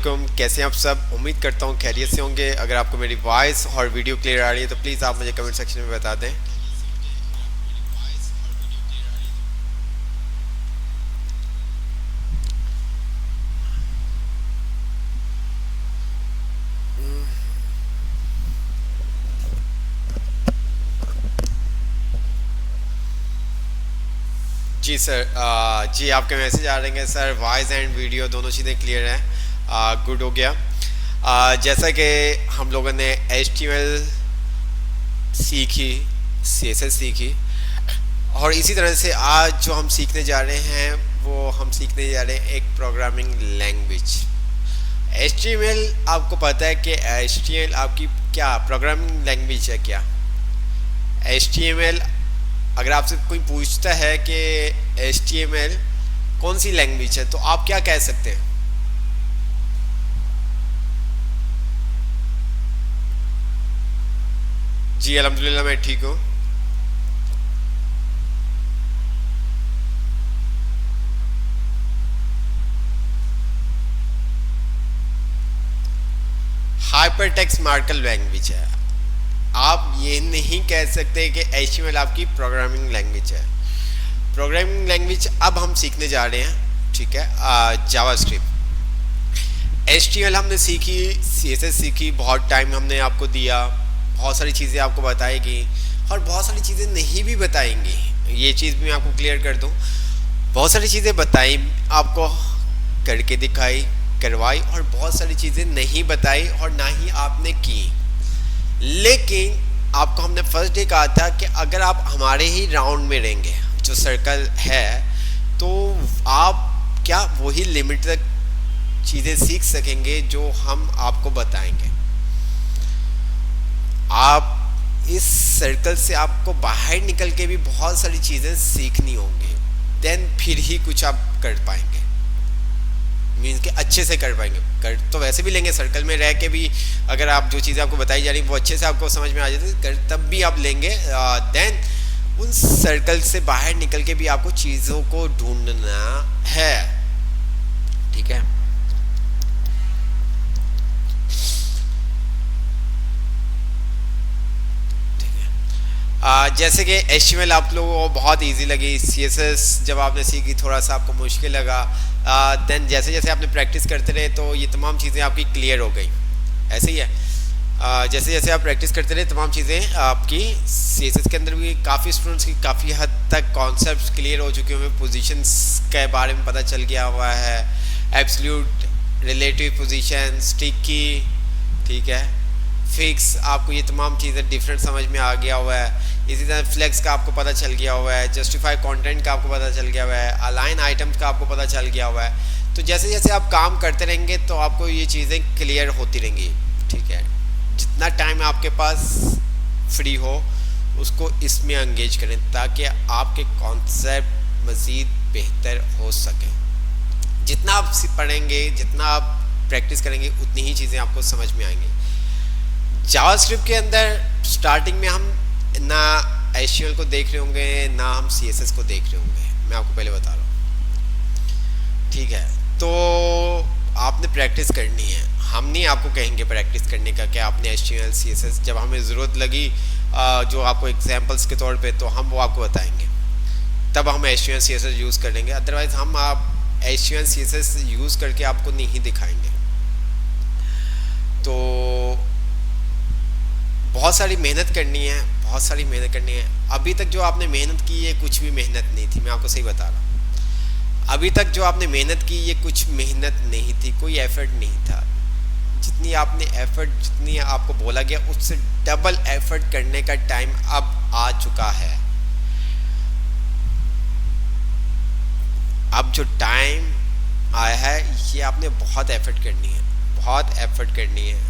वालेकुम, कैसे हैं आप सब। उम्मीद करता हूँ खैरियत से होंगे। अगर आपको मेरी वॉइस और वीडियो क्लियर आ रही है तो प्लीज़ आप मुझे कमेंट सेक्शन में बता दें। जी सर, जी आपके मैसेज आ रहे हैं सर, वॉइस एंड वीडियो दोनों चीज़ें क्लियर हैं। गुड हो गया। जैसा कि हम लोगों ने HTML सीखी, CSS सीखी, और इसी तरह से आज जो हम सीखने जा रहे हैं वो हम सीखने जा रहे हैं एक प्रोग्रामिंग लैंग्वेज। HTML आपको पता है कि HTML आपकी क्या प्रोग्रामिंग लैंग्वेज है क्या? HTML अगर आपसे कोई पूछता है कि HTML कौन सी लैंग्वेज है तो आप क्या कह सकते हैं? जी अल्हम्दुलिल्लाह मैं ठीक हूँ। हाइपर टेक्स्ट मार्कअप लैंग्वेज है। आप ये नहीं कह सकते कि HTML आपकी प्रोग्रामिंग लैंग्वेज है। प्रोग्रामिंग लैंग्वेज अब हम सीखने जा रहे हैं, ठीक है। जावास्क्रिप्ट, HTML हमने सीखी, CSS सीखी, बहुत टाइम हमने आपको दिया, बहुत सारी चीज़ें आपको बताएगी और बहुत सारी चीज़ें नहीं भी बताएंगी। ये चीज़ भी मैं आपको क्लियर कर दूं, बहुत सारी चीज़ें बताई आपको, करके दिखाई, करवाई, और बहुत सारी चीज़ें नहीं बताई और ना ही आपने की। लेकिन आपको हमने फर्स्ट डे कहा था कि अगर आप हमारे ही राउंड में रहेंगे, जो सर्कल है, तो आप क्या वही लिमिट तक चीज़ें सीख सकेंगे जो हम आपको बताएंगे। आप इस सर्कल से आपको बाहर निकल के भी बहुत सारी चीज़ें सीखनी होंगी, देन फिर ही कुछ आप कर पाएंगे, मीन्स के अच्छे से कर पाएंगे। कर तो वैसे भी लेंगे, सर्कल में रह के भी अगर आप जो चीज़ें आपको बताई जा रही वो अच्छे से आपको समझ में आ जाती है, कर तब भी आप लेंगे। देन उन सर्कल से बाहर निकल के भी आपको चीज़ों को ढूंढना है, ठीक है। जैसे कि HTML आप लोगों को बहुत इजी लगी, CSS जब आपने सीखी थोड़ा सा आपको मुश्किल लगा, देन जैसे जैसे आपने प्रैक्टिस करते रहे तो ये तमाम चीज़ें आपकी क्लियर हो गई। ऐसे ही है, जैसे जैसे आप प्रैक्टिस करते रहे तमाम चीज़ें आपकी CSS के अंदर भी काफ़ी स्टूडेंट्स की काफ़ी हद तक कॉन्सेप्ट्स क्लियर हो चुके हुए, पोजीशंस के बारे में पता चल गया हुआ है, एब्सोल्यूट, रिलेटिव पोजीशन, स्टिकी, ठीक है, फिक्स, आपको ये तमाम चीज़ें डिफरेंट समझ में आ गया हुआ है। इसी तरह फ्लेक्स का आपको पता चल गया हुआ है, जस्टिफाई कंटेंट का आपको पता चल गया हुआ है, अलाइन आइटम्स का आपको पता चल गया हुआ है। तो जैसे जैसे आप काम करते रहेंगे तो आपको ये चीज़ें क्लियर होती रहेंगी, ठीक है। जितना टाइम आपके पास फ्री हो उसको इसमें एंगेज करें ताकि आपके कॉन्सेप्ट मज़ीद बेहतर हो सके। जितना आप पढ़ेंगे, जितना आप प्रैक्टिस करेंगे, उतनी ही चीज़ें आपको समझ में आएंगी। जावास्क्रिप्ट के अंदर स्टार्टिंग में हम ना HTML को देख रहे होंगे ना हम CSS को देख रहे होंगे, मैं आपको पहले बता रहा हूँ, ठीक है। तो आपने प्रैक्टिस करनी है, हम नहीं आपको कहेंगे प्रैक्टिस करने का कि आपने HTML CSS, जब हमें ज़रूरत लगी जो आपको एग्जांपल्स के तौर पे, तो हम वो आपको बताएंगे, तब हम HTML CSS यूज़ कर लेंगे। अदरवाइज हम आप HTML CSS यूज़ करके आपको नहीं दिखाएंगे। तो बहुत सारी मेहनत करनी है, बहुत सारी मेहनत करनी है। अभी तक जो आपने मेहनत की ये कुछ भी मेहनत नहीं थी, मैं आपको सही बता रहा हूँ। अभी तक जो आपने मेहनत की ये कुछ मेहनत नहीं थी, कोई एफर्ट नहीं था। जितनी आपने एफर्ट, जितनी आपको बोला गया उससे डबल एफर्ट करने का टाइम अब आ चुका है। अब जो टाइम आया है ये आपने बहुत एफर्ट करनी है, बहुत एफर्ट करनी है,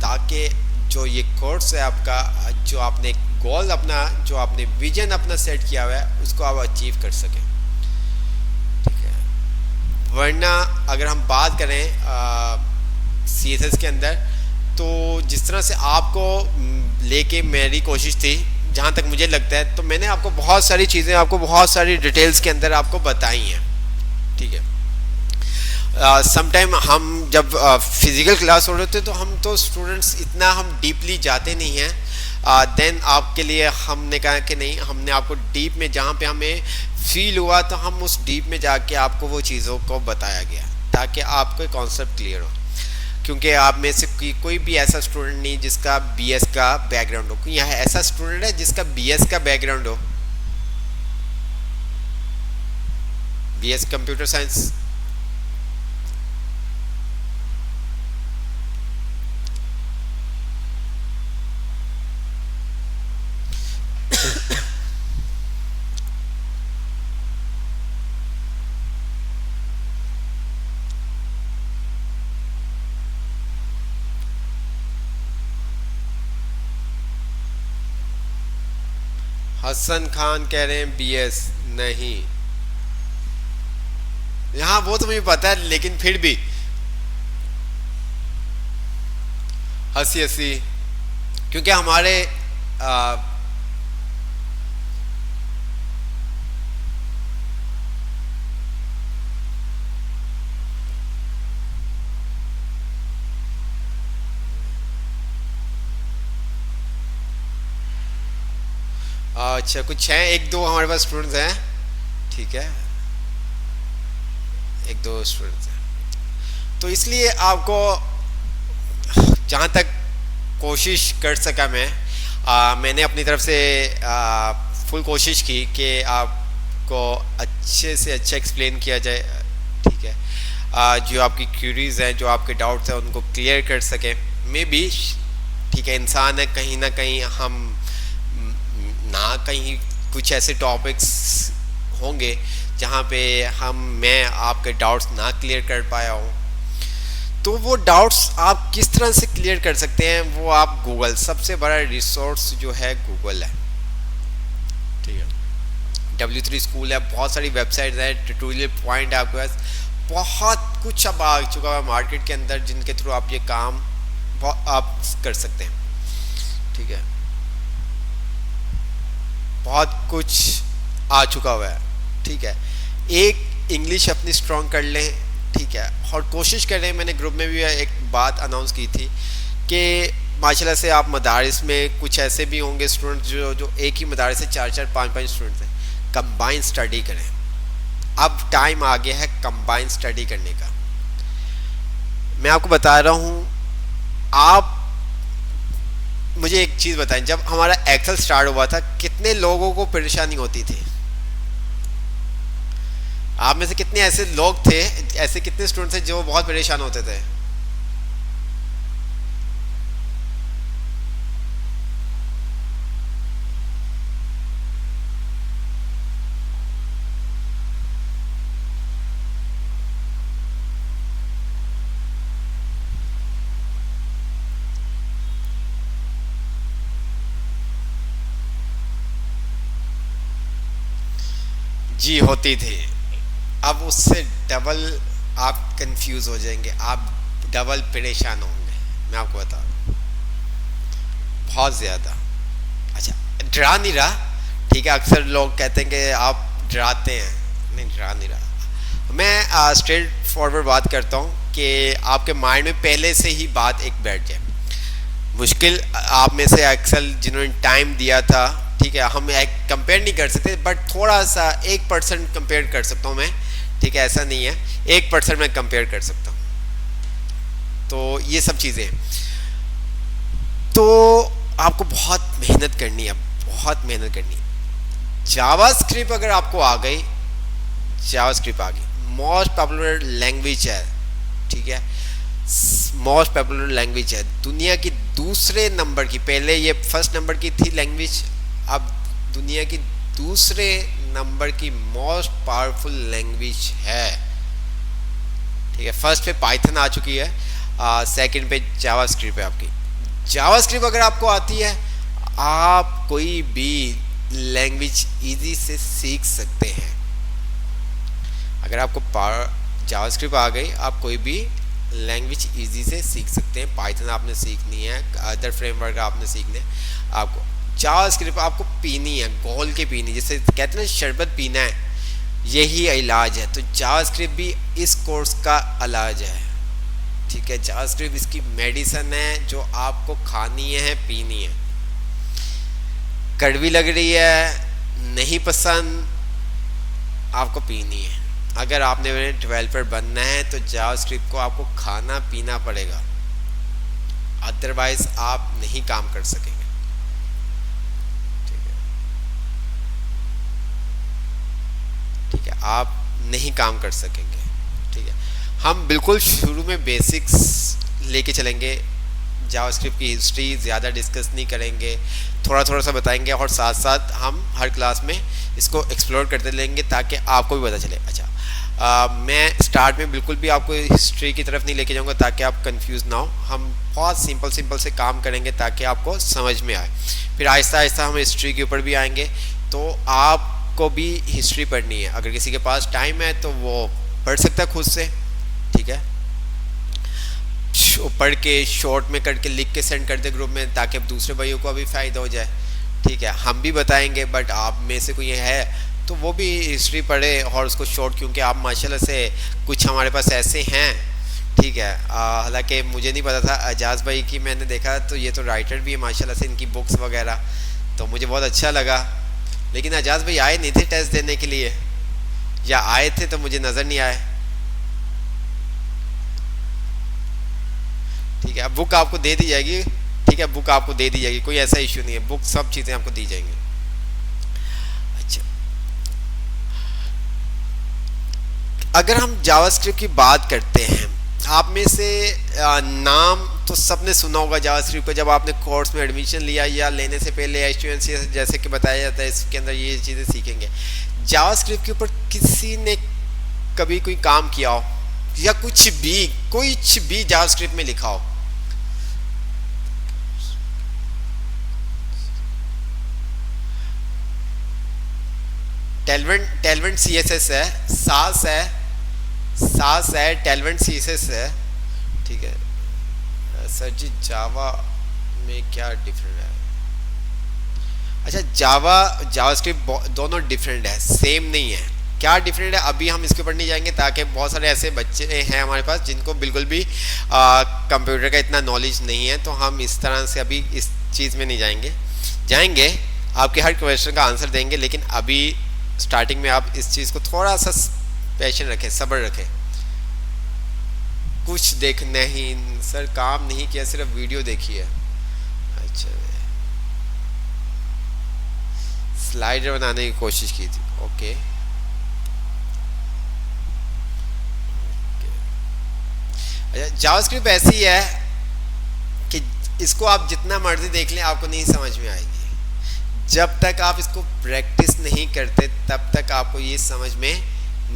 ताकि जो ये कोर्स है आपका, जो आपने गोल अपना, जो आपने विजन अपना सेट किया हुआ है उसको आप अचीव कर सकें, ठीक है। वरना अगर हम बात करें CSS के अंदर, तो जिस तरह से आपको लेके मेरी कोशिश थी, जहाँ तक मुझे लगता है, तो मैंने आपको बहुत सारी चीज़ें, आपको बहुत सारी डिटेल्स के अंदर आपको बताई हैं, ठीक है। समटाइम हम जब फिजिकल क्लास हो रहे होते तो हम तो स्टूडेंट्स इतना हम डीपली जाते नहीं हैं। देन आपके लिए हमने कहा कि नहीं, हमने आपको डीप में जहाँ पे हमें फील हुआ तो हम उस डीप में जाके आपको वो चीज़ों को बताया गया ताकि आपको कॉन्सेप्ट क्लियर हो। क्योंकि आप में से कोई भी ऐसा स्टूडेंट नहीं जिसका बीएस का बैकग्राउंड हो। कोई यहाँ ऐसा स्टूडेंट है जिसका बीएस का बैकग्राउंड हो? BS computer science. Hasan Khan कह रहे हैं बीएस नहीं। हाँ वो तो मुझे पता है, लेकिन फिर भी हंसी हंसी, क्योंकि हमारे आ, अच्छा कुछ हैं, एक दो हमारे पास स्टूडेंट्स हैं, ठीक है, एक दो स्टूडेंट्स हैं। तो इसलिए आपको जहाँ तक कोशिश कर सका मैंने अपनी तरफ से फुल कोशिश की कि आपको अच्छे से अच्छा एक्सप्लेन किया जाए, ठीक है। जो आपकी क्यूरीज हैं, जो आपके डाउट्स हैं, उनको क्लियर कर सकें। मे बी ठीक है, इंसान है, कहीं ना कहीं हम ना कहीं कुछ ऐसे टॉपिक्स होंगे जहाँ पे मैं आपके डाउट्स ना क्लियर कर पाया हूँ। तो वो डाउट्स आप किस तरह से क्लियर कर सकते हैं, वो आप गूगल, सबसे बड़ा रिसोर्स जो है गूगल है, ठीक है। W3 स्कूल है, बहुत सारी वेबसाइट्स हैं, ट्यूटोरियल पॉइंट है आपके पास, बहुत कुछ अब आ चुका है मार्केट के अंदर जिनके थ्रू आप ये काम आप कर सकते हैं, ठीक है। बहुत कुछ आ चुका हुआ है, ठीक है। एक इंग्लिश अपनी स्ट्रॉन्ग कर लें, ठीक है, और कोशिश कर रहे हैं। मैंने ग्रुप में भी एक बात अनाउंस की थी कि माशाल्लाह से आप मदारिस में कुछ ऐसे भी होंगे स्टूडेंट जो एक ही मदारिस से 4-4, 5-5 स्टूडेंट्स हैं, कंबाइन स्टडी करें। अब टाइम आ गया है कंबाइन स्टडी करने का। मैं आपको बता रहा हूँ, आप मुझे एक चीज़ बताएं, जब हमारा एक्सेल स्टार्ट हुआ था कितने लोगों को परेशानी होती थी? आप में से कितने ऐसे लोग थे, ऐसे कितने स्टूडेंट्स थे जो बहुत परेशान होते थे? जी होती थी। अब उससे डबल आप कंफ्यूज हो जाएंगे, आप डबल परेशान होंगे, मैं आपको बता रहा हूँ, बहुत ज़्यादा। अच्छा, डरा नहीं रहा, ठीक है। अक्सर लोग कहते हैं कि आप डराते हैं, नहीं डरा नहीं रहा। मैं स्ट्रेट फॉरवर्ड बात करता हूँ कि आपके माइंड में पहले से ही बात एक बैठ जाए। मुश्किल आप में से अक्सर जिन्होंने टाइम दिया था, ठीक है, हम एक कंपेयर नहीं कर सकते, बट थोड़ा सा 1% कंपेयर कर सकता हूँ मैं, ठीक है, ऐसा नहीं है, 1% मैं कंपेयर कर सकता हूँ। तो ये सब चीज़ें, तो आपको बहुत मेहनत करनी है, बहुत मेहनत करनी है। जावास्क्रिप्ट अगर आपको आ गई, जावास्क्रिप्ट आ गई, मोस्ट पॉपुलर लैंग्वेज है, ठीक है, मोस्ट पॉपुलर लैंग्वेज है दुनिया की दूसरे नंबर की, पहले ये फर्स्ट नंबर की थी लैंग्वेज, अब दुनिया की दूसरे नंबर की मोस्ट पावरफुल लैंग्वेज है, ठीक है। फर्स्ट पे पाइथन आ चुकी है, सेकंड पे जावास्क्रिप्ट है आपकी। जावास्क्रिप्ट अगर आपको आती है, आप कोई भी लैंग्वेज इजी से सीख सकते हैं। अगर आपको जावास्क्रिप्ट आ गई, आप कोई भी लैंग्वेज इजी से सीख सकते हैं। पाइथन आपने सीखनी है, अदर फ्रेमवर्क आपने सीखने, आपको जावास्क्रिप्ट आपको पीनी है, घोल के पीनी, जैसे कहते हैं ना शरबत पीना है, यही इलाज है। तो जावास्क्रिप्ट भी इस कोर्स का इलाज है, ठीक है। जावास्क्रिप्ट इसकी मेडिसिन है जो आपको खानी है, पीनी है। कड़वी लग रही है, नहीं पसंद, आपको पीनी है। अगर आपने 12 पर बनना है तो जावास्क्रिप्ट को आपको खाना पीना पड़ेगा, अदरवाइज आप नहीं काम कर सकेंगे, ठीक है। ठीक है, आप नहीं काम कर सकेंगे, ठीक है। हम बिल्कुल शुरू में बेसिक्स लेके चलेंगे, जावास्क्रिप्ट की हिस्ट्री ज़्यादा डिस्कस नहीं करेंगे, थोड़ा थोड़ा सा बताएंगे और साथ साथ हम हर क्लास में इसको एक्सप्लोर करते लेंगे ताकि आपको भी पता चले। अच्छा, मैं स्टार्ट में बिल्कुल भी आपको हिस्ट्री की तरफ नहीं लेके जाऊंगा ताकि आप कंफ्यूज ना हो। हम बहुत सिंपल से काम करेंगे ताकि आपको समझ में आए। फिर आहिस्ता आहिस्ता हम हिस्ट्री के ऊपर भी आएंगे। तो आपको भी हिस्ट्री पढ़नी है, अगर किसी के पास टाइम है तो वो पढ़ सकता है खुद से, ठीक है। पढ़ के शॉर्ट में करके लिख के सेंड कर दे ग्रुप में ताकि दूसरे भाइयों को भी फ़ायदा हो जाए, ठीक है। हम भी बताएंगे, बट आप में से कोई है तो वो भी हिस्ट्री पढ़े और उसको शॉर्ट, क्योंकि आप माशाल्लाह से कुछ हमारे पास ऐसे हैं, ठीक है। हालांकि मुझे नहीं पता था, एजाज भाई की मैंने देखा तो ये तो राइटर भी है माशाल्लाह से, इनकी बुक्स वगैरह तो मुझे बहुत अच्छा लगा। लेकिन एजाज भाई आए नहीं थे टेस्ट देने के लिए, या आए थे तो मुझे नज़र नहीं आए, ठीक है। बुक आपको दे दी जाएगी, ठीक है, बुक आपको दे दी जाएगी, कोई ऐसा इश्यू नहीं है, बुक सब चीज़ें आपको दी जाएंगी। अच्छा, अगर हम जावास्क्रिप्ट की बात करते हैं, आप में से नाम तो सबने सुना होगा जावास्क्रिप्ट का, जब आपने कोर्स में एडमिशन लिया या लेने से पहले एचटीएमएल जैसे कि बताया जाता है इसके अंदर ये चीज़ें सीखेंगे। जावास्क्रिप्ट के ऊपर किसी ने कभी कोई काम किया हो या कुछ भी जावास्क्रिप्ट में लिखा हो? टेलवेंट सीएसएस है, सास है, टेलवेंट सीएसएस है, ठीक है। सर जी जावा में क्या डिफरेंट है? अच्छा, जावास्क्रिप्ट दोनों डिफरेंट है, सेम नहीं है। क्या डिफरेंट है अभी हम इसके ऊपर नहीं जाएंगे, ताकि बहुत सारे ऐसे बच्चे हैं हमारे पास जिनको बिल्कुल भी कंप्यूटर का इतना नॉलेज नहीं है, तो हम इस तरह से अभी इस चीज़ में नहीं जाएंगे आपके हर क्वेश्चन का आंसर देंगे। लेकिन अभी स्टार्टिंग में आप इस चीज़ को थोड़ा सा पेशेंस रखें, सब्र रखें। कुछ देख नहीं सर, काम नहीं किया, सिर्फ वीडियो देखी है। अच्छा, स्लाइडर बनाने की कोशिश की थी, ओके। अच्छा, जावास्क्रिप्ट ऐसी है कि इसको आप जितना मर्जी देख लें आपको नहीं समझ में आएगी। जब तक आप इसको प्रैक्टिस नहीं करते तब तक आपको ये समझ में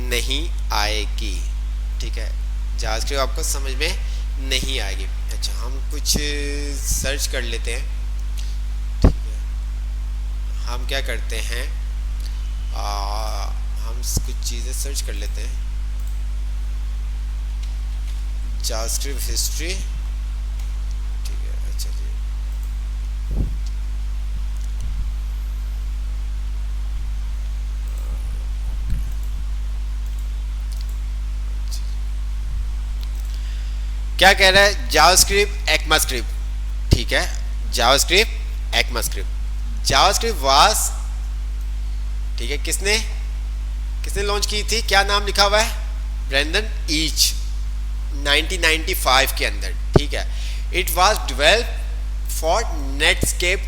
नहीं आएगी, ठीक है। जावास्क्रिप्ट आपको समझ में नहीं आएगी। अच्छा, हम कुछ सर्च कर लेते हैं, ठीक है। हम क्या करते हैं, हम कुछ चीज़ें सर्च कर लेते हैं। जावास्क्रिप्ट हिस्ट्री, ठीक है। अच्छा जी, क्या कह रहा है? जावास्क्रिप्ट एक्मास्क्रिप्ट, ठीक है। जावास्क्रिप्ट एक्मास्क्रिप्ट, जावास्क्रिप्ट वास, ठीक है। किसने लॉन्च की थी, क्या नाम लिखा हुआ है? ब्रेंडन ईच, 1995 के अंदर, ठीक है। It was developed for Netscape,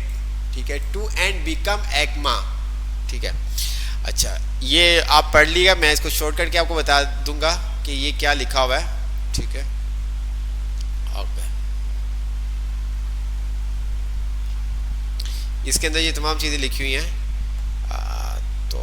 ठीक है, टू एंड बिकम एक्मा, ठीक है। अच्छा, ये आप पढ़ लिया, मैं इसको शॉर्ट करके आपको बता दूंगा कि ये क्या लिखा हुआ है, ठीक है। ओके, इसके अंदर ये तमाम चीज़ें लिखी हुई हैं। तो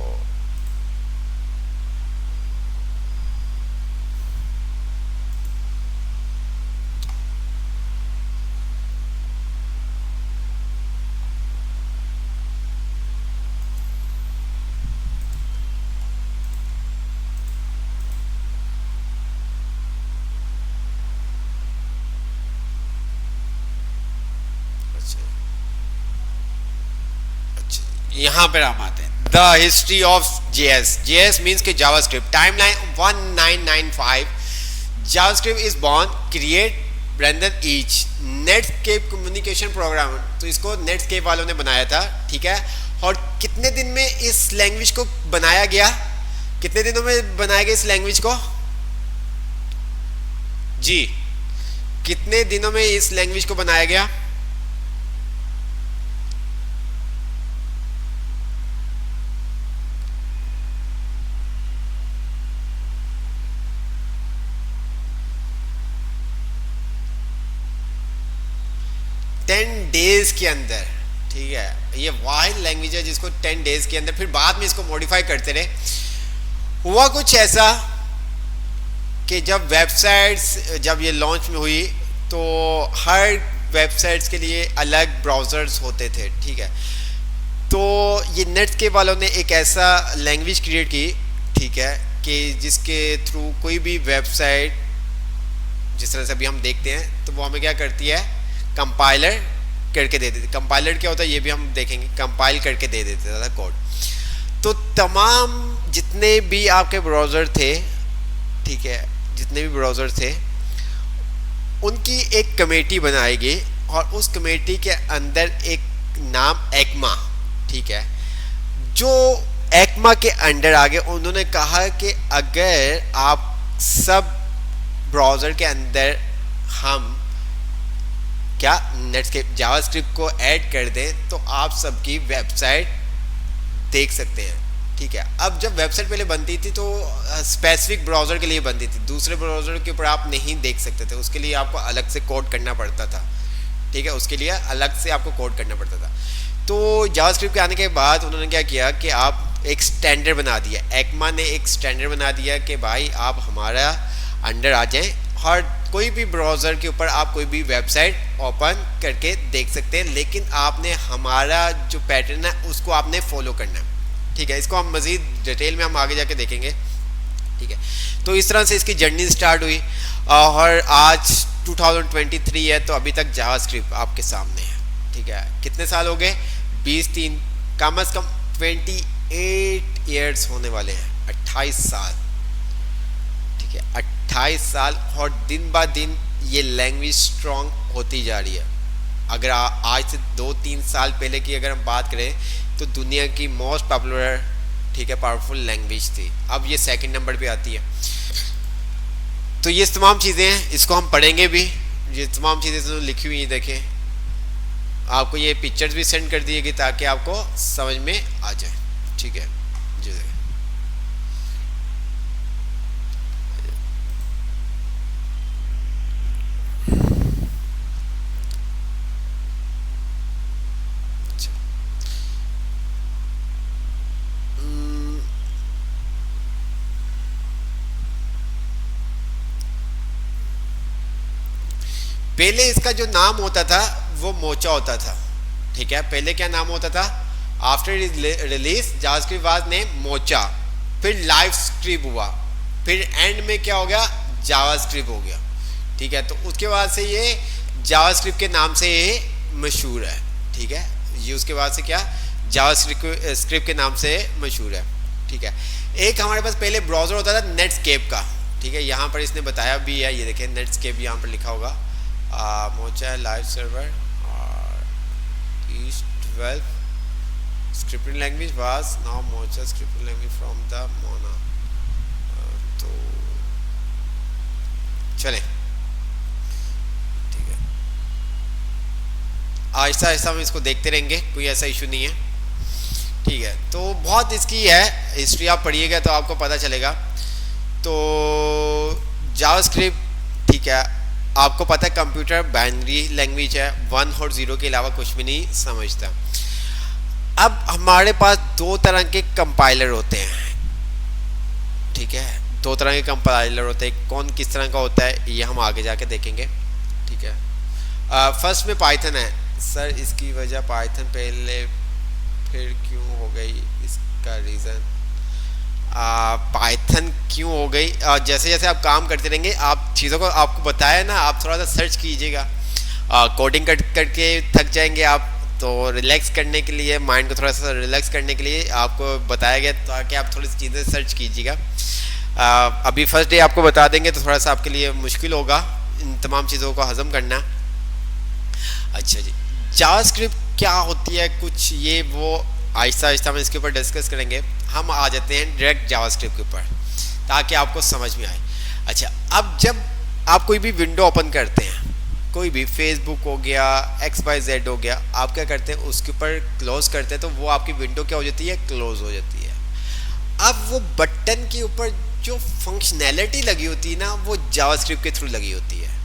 यहाँ पर हम आते हैं, the history of JS means कि JavaScript. Timeline 1995. JavaScript is born, create, render each. Netscape communication program. तो इसको Netscape वालों ने बनाया था, ठीक है. और कितने दिन में इस लैंग्वेज को बनाया गया? कितने दिनों में बनाया गया इस लैंग्वेज को? जी, कितने दिनों में इस लैंग्वेज को बनाया गया? डेज के अंदर, ठीक है. ये वाहिद लैंग्वेज है जिसको 10 डेज के अंदर, फिर बाद में इसको मॉडिफाई करते रहे. हुआ कुछ ऐसा कि जब वेबसाइट्स जब ये लॉन्च में हुई तो हर वेबसाइट्स के लिए अलग ब्राउज़र्स होते थे, ठीक है. तो ये नेटस्केप वालों ने एक ऐसा लैंग्वेज क्रिएट की, ठीक है, कि जिसके थ्रू कोई भी वेबसाइट जिस तरह से अभी हम देखते हैं तो वो हमें क्या करती है, कंपाइलर करके दे देते. कंपाइलर क्या होता है ये भी हम देखेंगे. कंपाइल करके दे देते था कोड. तो तमाम जितने भी आपके ब्राउज़र थे, ठीक है, जितने भी ब्राउज़र थे उनकी एक कमेटी बनाएगी और उस कमेटी के अंदर एक नाम एक्मा, ठीक है. जो एक्मा के अंडर आगे उन्होंने कहा कि अगर आप सब ब्राउज़र के अंदर हम क्या नेटस्केप जावास्क्रिप्ट को ऐड कर दें तो आप सबकी वेबसाइट देख सकते हैं, ठीक है. अब जब वेबसाइट पहले बनती थी तो स्पेसिफिक ब्राउज़र के लिए बनती थी, दूसरे ब्राउज़र के ऊपर आप नहीं देख सकते थे. उसके लिए आपको अलग से कोड करना पड़ता था, ठीक है. उसके लिए अलग से आपको कोड करना पड़ता था. तो जावास्क्रिप्ट के आने के बाद उन्होंने क्या किया कि आप एक स्टैंडर्ड बना दिया. एक्मा ने एक स्टैंडर्ड बना दिया कि भाई आप हमारा अंडर आ जाएं और कोई भी ब्राउज़र के ऊपर आप कोई भी वेबसाइट ओपन करके देख सकते हैं, लेकिन आपने हमारा जो पैटर्न है उसको आपने फॉलो करना है, ठीक है. इसको हम मज़ीद डिटेल में हम आगे जाके देखेंगे, ठीक है. तो इस तरह से इसकी जर्नी स्टार्ट हुई और आज 2023 है तो अभी तक जावास्क्रिप्ट आपके सामने है, ठीक है. कितने साल हो गए? 23 कम अज़ कम 28 ईयर्स होने वाले हैं, 28 साल, ठीक है. 28 साल और दिन ब दिन ये लैंग्वेज स्ट्रॉन्ग होती जा रही है. अगर आज से 2-3 साल पहले की अगर हम बात करें तो दुनिया की मोस्ट पॉपुलर, ठीक है, पावरफुल लैंग्वेज थी. अब ये सेकंड नंबर पे आती है. तो ये तमाम चीज़ें हैं, इसको हम पढ़ेंगे भी. ये तमाम चीज़ें तो लिखी हुई देखें. आपको ये पिक्चर्स भी सेंड कर दिएगी ताकि आपको समझ में आ जाए, ठीक है. जी पहले इसका जो नाम होता था वो मोचा होता था, ठीक है. पहले क्या नाम होता था? After release JavaScript was name mocha, फिर लाइव स्क्रिप्ट हुआ, फिर एंड में क्या हो गया? जावास्क्रिप्ट हो गया, ठीक है. तो उसके बाद से ये जावास्क्रिप्ट के नाम से ये मशहूर है, ठीक है. ये उसके बाद से क्या जावास्क्रिप्ट के नाम से मशहूर है, ठीक है. एक हमारे पास पहले ब्राउज़र होता था नेटस्केप का, ठीक है. यहाँ पर इसने बताया भी है, ये देखें नेटस्केप यहाँ पर लिखा होगा. मोचा लाइव सर्वर और east 12 scripting language was now mocha scripting language from the Mona. तो चलें, ठीक है. आहिस्ता आहिस्ता हम इसको देखते रहेंगे, कोई ऐसा इशू नहीं है, ठीक है. तो बहुत इसकी है हिस्ट्री, आप पढ़िएगा तो आपको पता चलेगा. तो जावास्क्रिप्ट, ठीक है, आपको पता है कंप्यूटर बाइनरी लैंग्वेज है, 1 और 0 के अलावा कुछ भी नहीं समझता. अब हमारे पास दो तरह के कंपाइलर होते हैं, ठीक है. दो तरह के कंपाइलर होते हैं. कौन किस तरह का होता है ये हम आगे जाके देखेंगे, ठीक है. फर्स्ट में पाइथन है. सर इसकी वजह पाइथन पहले फिर क्यों हो गई, इसका रीज़न पाइथन क्यों हो गई? जैसे जैसे आप काम करते रहेंगे आप चीज़ों को आपको बताया ना, आप थोड़ा सा सर्च कीजिएगा. कोडिंग करके थक जाएंगे आप तो रिलैक्स करने के लिए, माइंड को थोड़ा सा रिलैक्स करने के लिए आपको बताया गया, ताकि आप थोड़ी सी चीज़ें सर्च कीजिएगा। अभी फर्स्ट डे आपको बता देंगे तो थोड़ा सा आपके लिए मुश्किल होगा इन तमाम चीज़ों को हजम करना। अच्छा जी, जावास्क्रिप्ट क्या होती है, कुछ ये वो आहिस्ता आहिस्ता हम इसके ऊपर डिस्कस करेंगे। हम आ जाते हैं डायरेक्ट जावास्क्रिप्ट के ऊपर ताकि आपको समझ में आए। अच्छा, अब जब आप कोई भी विंडो ओपन करते हैं, कोई भी फेसबुक हो गया, XYZ हो गया, आप क्या करते हैं उसके ऊपर क्लोज करते हैं, तो वो आपकी विंडो क्या हो जाती है, क्लोज हो जाती है। अब वो बटन के ऊपर जो फंक्शनैलिटी लगी होती है ना, वो जावास्क्रिप्ट के थ्रू लगी होती है।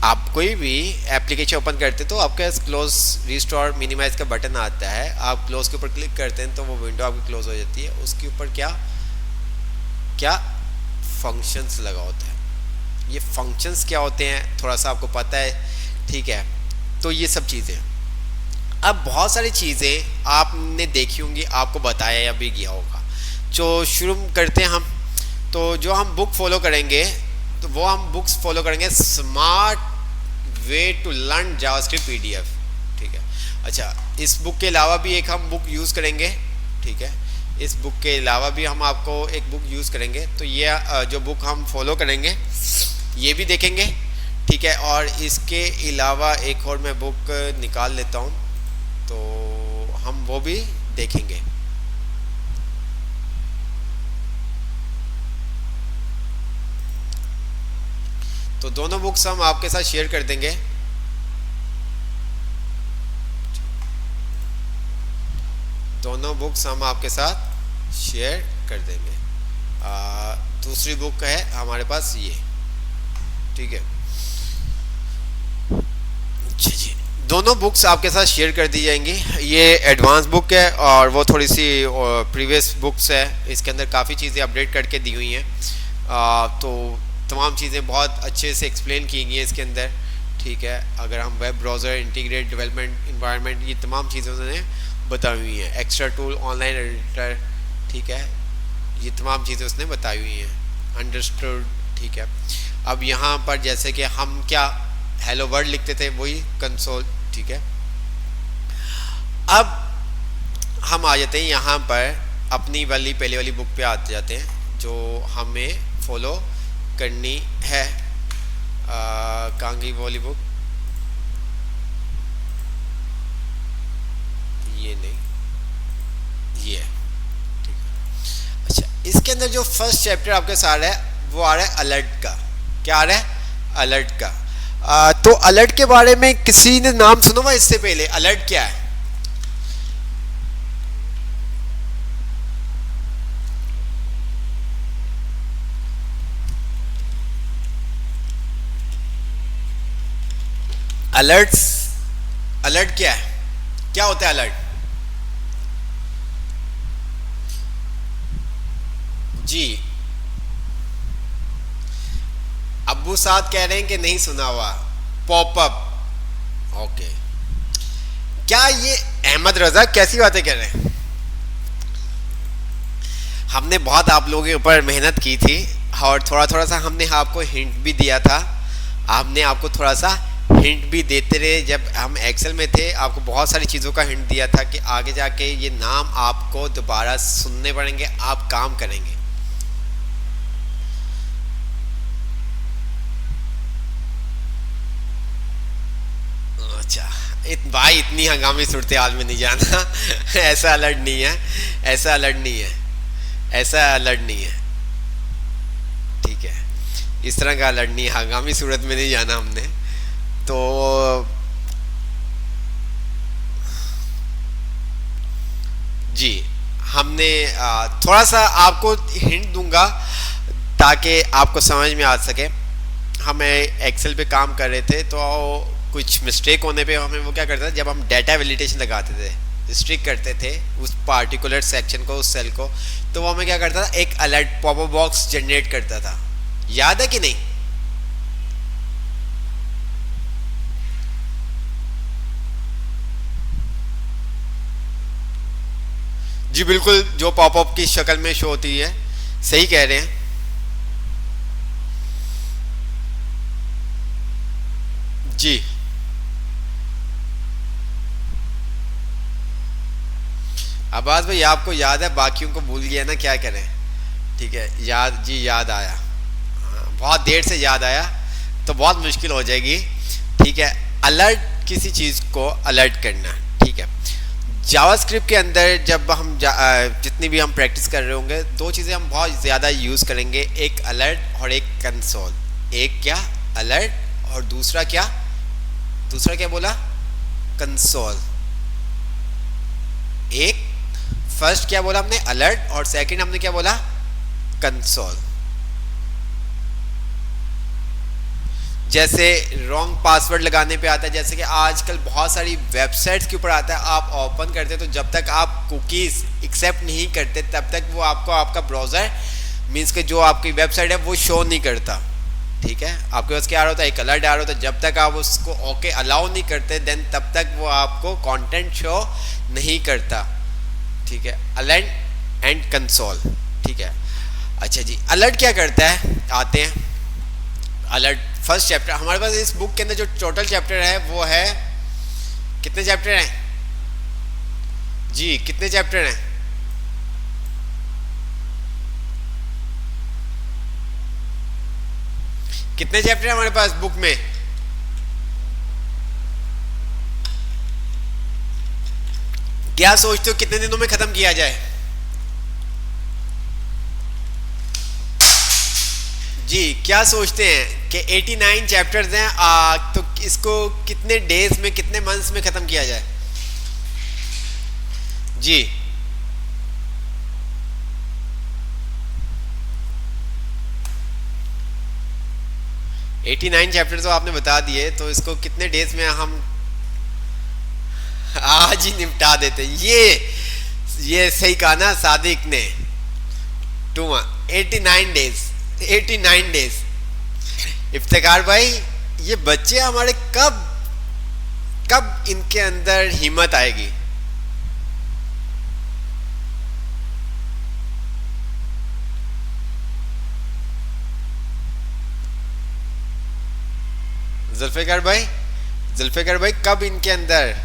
आप कोई भी एप्लीकेशन ओपन करते हैं तो आपके पास क्लोज, रिस्टोर, मिनिमाइज का बटन आता है। आप क्लोज के ऊपर क्लिक करते हैं तो वो विंडो आपकी क्लोज हो जाती है। उसके ऊपर क्या क्या फंक्शंस लगा होता है। ये फंक्शंस क्या होते हैं थोड़ा सा आपको पता है, ठीक है। तो ये सब चीज़ें, अब बहुत सारी चीज़ें आपने देखी होंगी, आपको बताया या भी गया होगा। जो शुरू करते हैं हम, तो जो हम बुक फॉलो करेंगे तो वो हम बुक्स फॉलो करेंगे smart way to learn JavaScript PDF, ठीक है। अच्छा, इस बुक के अलावा भी एक हम बुक यूज़ करेंगे, ठीक है। इस बुक के अलावा भी हम आपको एक बुक यूज़ करेंगे, तो ये जो बुक हम फॉलो करेंगे ये भी देखेंगे, ठीक है। और इसके अलावा एक और मैं बुक निकाल लेता हूँ तो हम वो भी देखेंगे। तो दोनों बुक्स हम आपके साथ शेयर कर देंगे। दोनों बुक्स हम आपके साथ शेयर कर देंगे। दूसरी बुक है हमारे पास ये, ठीक है जी। दोनों बुक्स आपके साथ शेयर कर दी जाएंगी। ये एडवांस बुक है और वो थोड़ी सी प्रीवियस बुक्स है। इसके अंदर काफ़ी चीज़ें अपडेट करके दी हुई हैं, तो तमाम चीज़ें बहुत अच्छे से एक्सप्लेन की गई हैं इसके अंदर, ठीक है। अगर हम web browser, integrate development environment, ये तमाम चीज़ें उन्होंने बताई हुई हैं। एक्स्ट्रा टूल, ऑनलाइन एडिटर, ठीक है, ये तमाम चीज़ें उसने बताई हुई हैं, अंडरस्टूड, ठीक है। अब यहाँ पर जैसे कि हम क्या हेलो वर्ल्ड लिखते थे, वही कंसोल, ठीक है। अब हम आ जाते हैं यहाँ पर अपनी वाली पहले वाली बुक पे आ जाते हैं जो हमें फॉलो करनी है। कहाँ गई वाली बुक, ये नहीं, ये है, ठीक है। अच्छा, इसके अंदर जो फर्स्ट चैप्टर आपके साथ है वो आ रहा है अलर्ट का। क्या आ रहा है, अलर्ट का। तो अलर्ट के बारे में किसी ने नाम सुना हुआ इससे पहले, अलर्ट क्या है? अलर्ट्स, अलर्ट क्या है, क्या होता है अलर्ट? जी, अब्बू साथ कह रहे हैं कि नहीं सुना हुआ, पॉपअप, ओके। क्या ये अहमद रजा कैसी बातें कर रहे हैं? हमने बहुत आप लोगों के ऊपर मेहनत की थी और थोड़ा थोड़ा सा हमने आपको हिंट भी दिया था। आपने आपको थोड़ा सा हिंट भी देते रहे। जब हम एक्सेल में थे आपको बहुत सारी चीज़ों का हिंट दिया था कि आगे जाके ये नाम आपको दोबारा सुनने पड़ेंगे, आप काम करेंगे। अच्छा, भाई इतनी हंगामी सूरत हाल में नहीं जाना। ऐसा अलर्ट नहीं है, ऐसा अलर्ट नहीं है, ऐसा अलर्ट नहीं है, ठीक है। इस तरह का अलर्ट नहीं है, हंगामी सूरत में नहीं जाना हमने। तो जी, हमने थोड़ा सा आपको हिंट दूंगा ताकि आपको समझ में आ सके। हमें एक्सेल पे काम कर रहे थे तो कुछ मिस्टेक होने पे हमें वो क्या करता था, जब हम डाटा वैलिडेशन लगाते थे, रिस्ट्रिक्ट करते थे उस पार्टिकुलर सेक्शन को, उस सेल को, तो वो हमें क्या करता था, एक अलर्ट पॉपअप बॉक्स जनरेट करता था। याद है कि नहीं? जी बिल्कुल, जो पॉपअप की शक्ल में शो होती है, सही कह रहे हैं जी। अब्बास भाई आपको याद है, बाकियों को भूल गया ना, क्या करें। ठीक है, याद जी, याद आया। हाँ, बहुत देर से याद आया तो बहुत मुश्किल हो जाएगी। ठीक है, अलर्ट, किसी चीज़ को अलर्ट करना। ठीक है, जावास्क्रिप्ट के अंदर जब हम जितनी भी हम प्रैक्टिस कर रहे होंगे, दो चीज़ें हम बहुत ज़्यादा यूज़ करेंगे, एक अलर्ट और एक कंसोल। एक क्या, अलर्ट, और दूसरा क्या, दूसरा क्या बोला, कंसोल। एक फर्स्ट क्या बोला हमने, अलर्ट, और सेकंड हमने क्या बोला, कंसोल। जैसे रॉन्ग पासवर्ड लगाने पे आता है, जैसे कि आजकल बहुत सारी वेबसाइट्स के ऊपर आता है, आप ओपन करते तो जब तक आप कुकीज़ एक्सेप्ट नहीं करते तब तक वो आपको आपका ब्राउज़र मीन्स के जो आपकी वेबसाइट है वो शो नहीं करता। ठीक है, आपके पास क्या आ रहा होता है, एक अलर्ट आ रहा होता है, जब तक आप उसको ओके अलाउ नहीं करते देन तब तक वो आपको कंटेंट शो नहीं करता। ठीक है, अलर्ट एंड कंसोल। ठीक है, अच्छा जी, अलर्ट क्या करता है, आते हैं अलर्ट। फर्स्ट चैप्टर हमारे पास इस बुक के अंदर जो टोटल चैप्टर है वो है, कितने चैप्टर हैं जी, कितने चैप्टर हैं, कितने चैप्टर हैं हमारे पास बुक में, क्या सोचते हो कितने दिनों में खत्म किया जाए जी, क्या सोचते हैं कि 89 चैप्टर्स हैं, तो इसको कितने डेज में, कितने मंथ्स में खत्म किया जाए जी। एटी 89 चैप्टर तो आपने बता दिए, तो इसको कितने डेज में हम आज ही निपटा देते। ये सही कहा ना सादिक ने, 89 डेज, 89 डेज। इफ्तिकार भाई, ये बच्चे हमारे कब कब इनके अंदर हिम्मत आएगी, जुल्फिकार भाई, जुल्फिकार भाई कब इनके अंदर,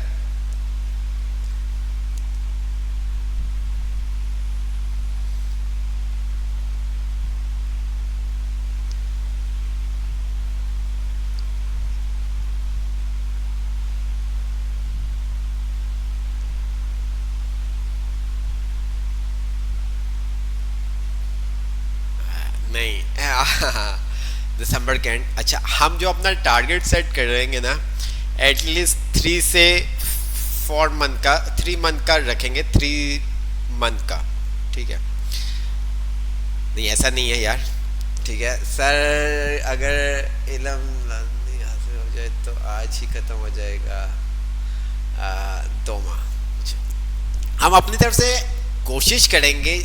नहीं दिसंबर के एंड। अच्छा, हम जो अपना टारगेट सेट कर रहेंगे ना, एटलीस्ट 3 से 4 मंथ का, 3 मंथ का रखेंगे, 3 मंथ का। ठीक है, नहीं ऐसा नहीं है यार। ठीक है सर, अगर इलम हासिल हो जाए तो आज ही खत्म हो जाएगा, 2 माह। हम अपनी तरफ से कोशिश करेंगे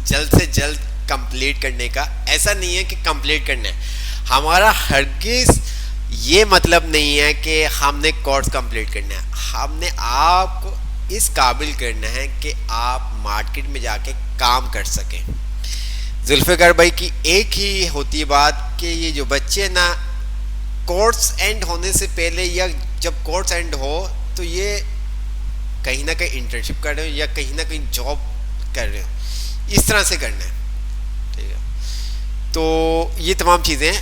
जल्द से जल्द कंप्लीट करने का। ऐसा नहीं है कि कंप्लीट करना है, हमारा हरगिज़ ये मतलब नहीं है कि हमने कोर्स कंप्लीट करना है, हमने आपको इस काबिल करना है कि आप मार्केट में जाके काम कर सकें। जुल्फिकार भाई की एक ही होती है बात कि ये जो बच्चे ना कोर्स एंड होने से पहले या जब कोर्स एंड हो तो ये कहीं ना कहीं इंटर्नशिप कर रहे हो या कहीं ना कहीं जॉब कर रहे हो, इस तरह से करना है। ठीक है, तो ये तमाम चीज़ें,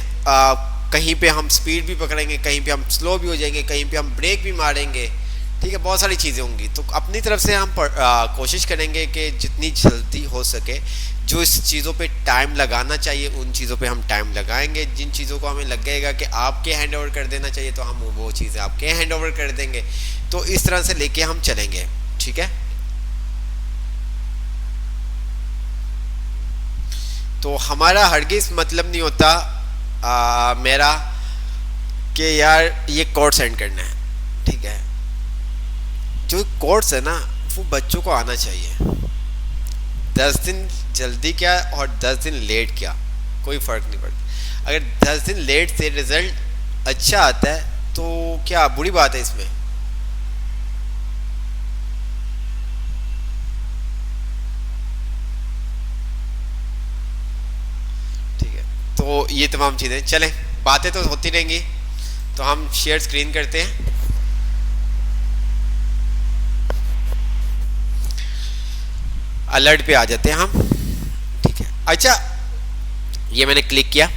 कहीं पे हम स्पीड भी पकड़ेंगे, कहीं पे हम स्लो भी हो जाएंगे, कहीं पे हम ब्रेक भी मारेंगे। ठीक है, बहुत सारी चीज़ें होंगी, तो अपनी तरफ से हम कोशिश करेंगे कि जितनी जल्दी हो सके जो इस चीज़ों पे टाइम लगाना चाहिए उन चीज़ों पे हम टाइम लगाएंगे। जिन चीज़ों को हमें लगेगा कि आपके हैंड ओवर कर देना चाहिए तो हम वो चीज़ें आपके हैंड ओवर कर देंगे। तो इस तरह से लेके हम चलेंगे। ठीक है, तो हमारा हरगिज़ मतलब नहीं होता मेरा कि यार ये कोर्स एंड करना है। ठीक है, जो कोर्स है ना वो बच्चों को आना चाहिए। 10 दिन जल्दी क्या और 10 दिन लेट क्या, कोई फ़र्क नहीं पड़ता। अगर 10 दिन लेट से रिज़ल्ट अच्छा आता है तो क्या बुरी बात है इसमें। ठीक है, तो ये तमाम चीज़ें चलें, बातें तो होती रहेंगी, तो हम शेयर स्क्रीन करते हैं। अलर्ट पे आ जाते हैं हम, ठीक है। अच्छा, ये मैंने क्लिक किया,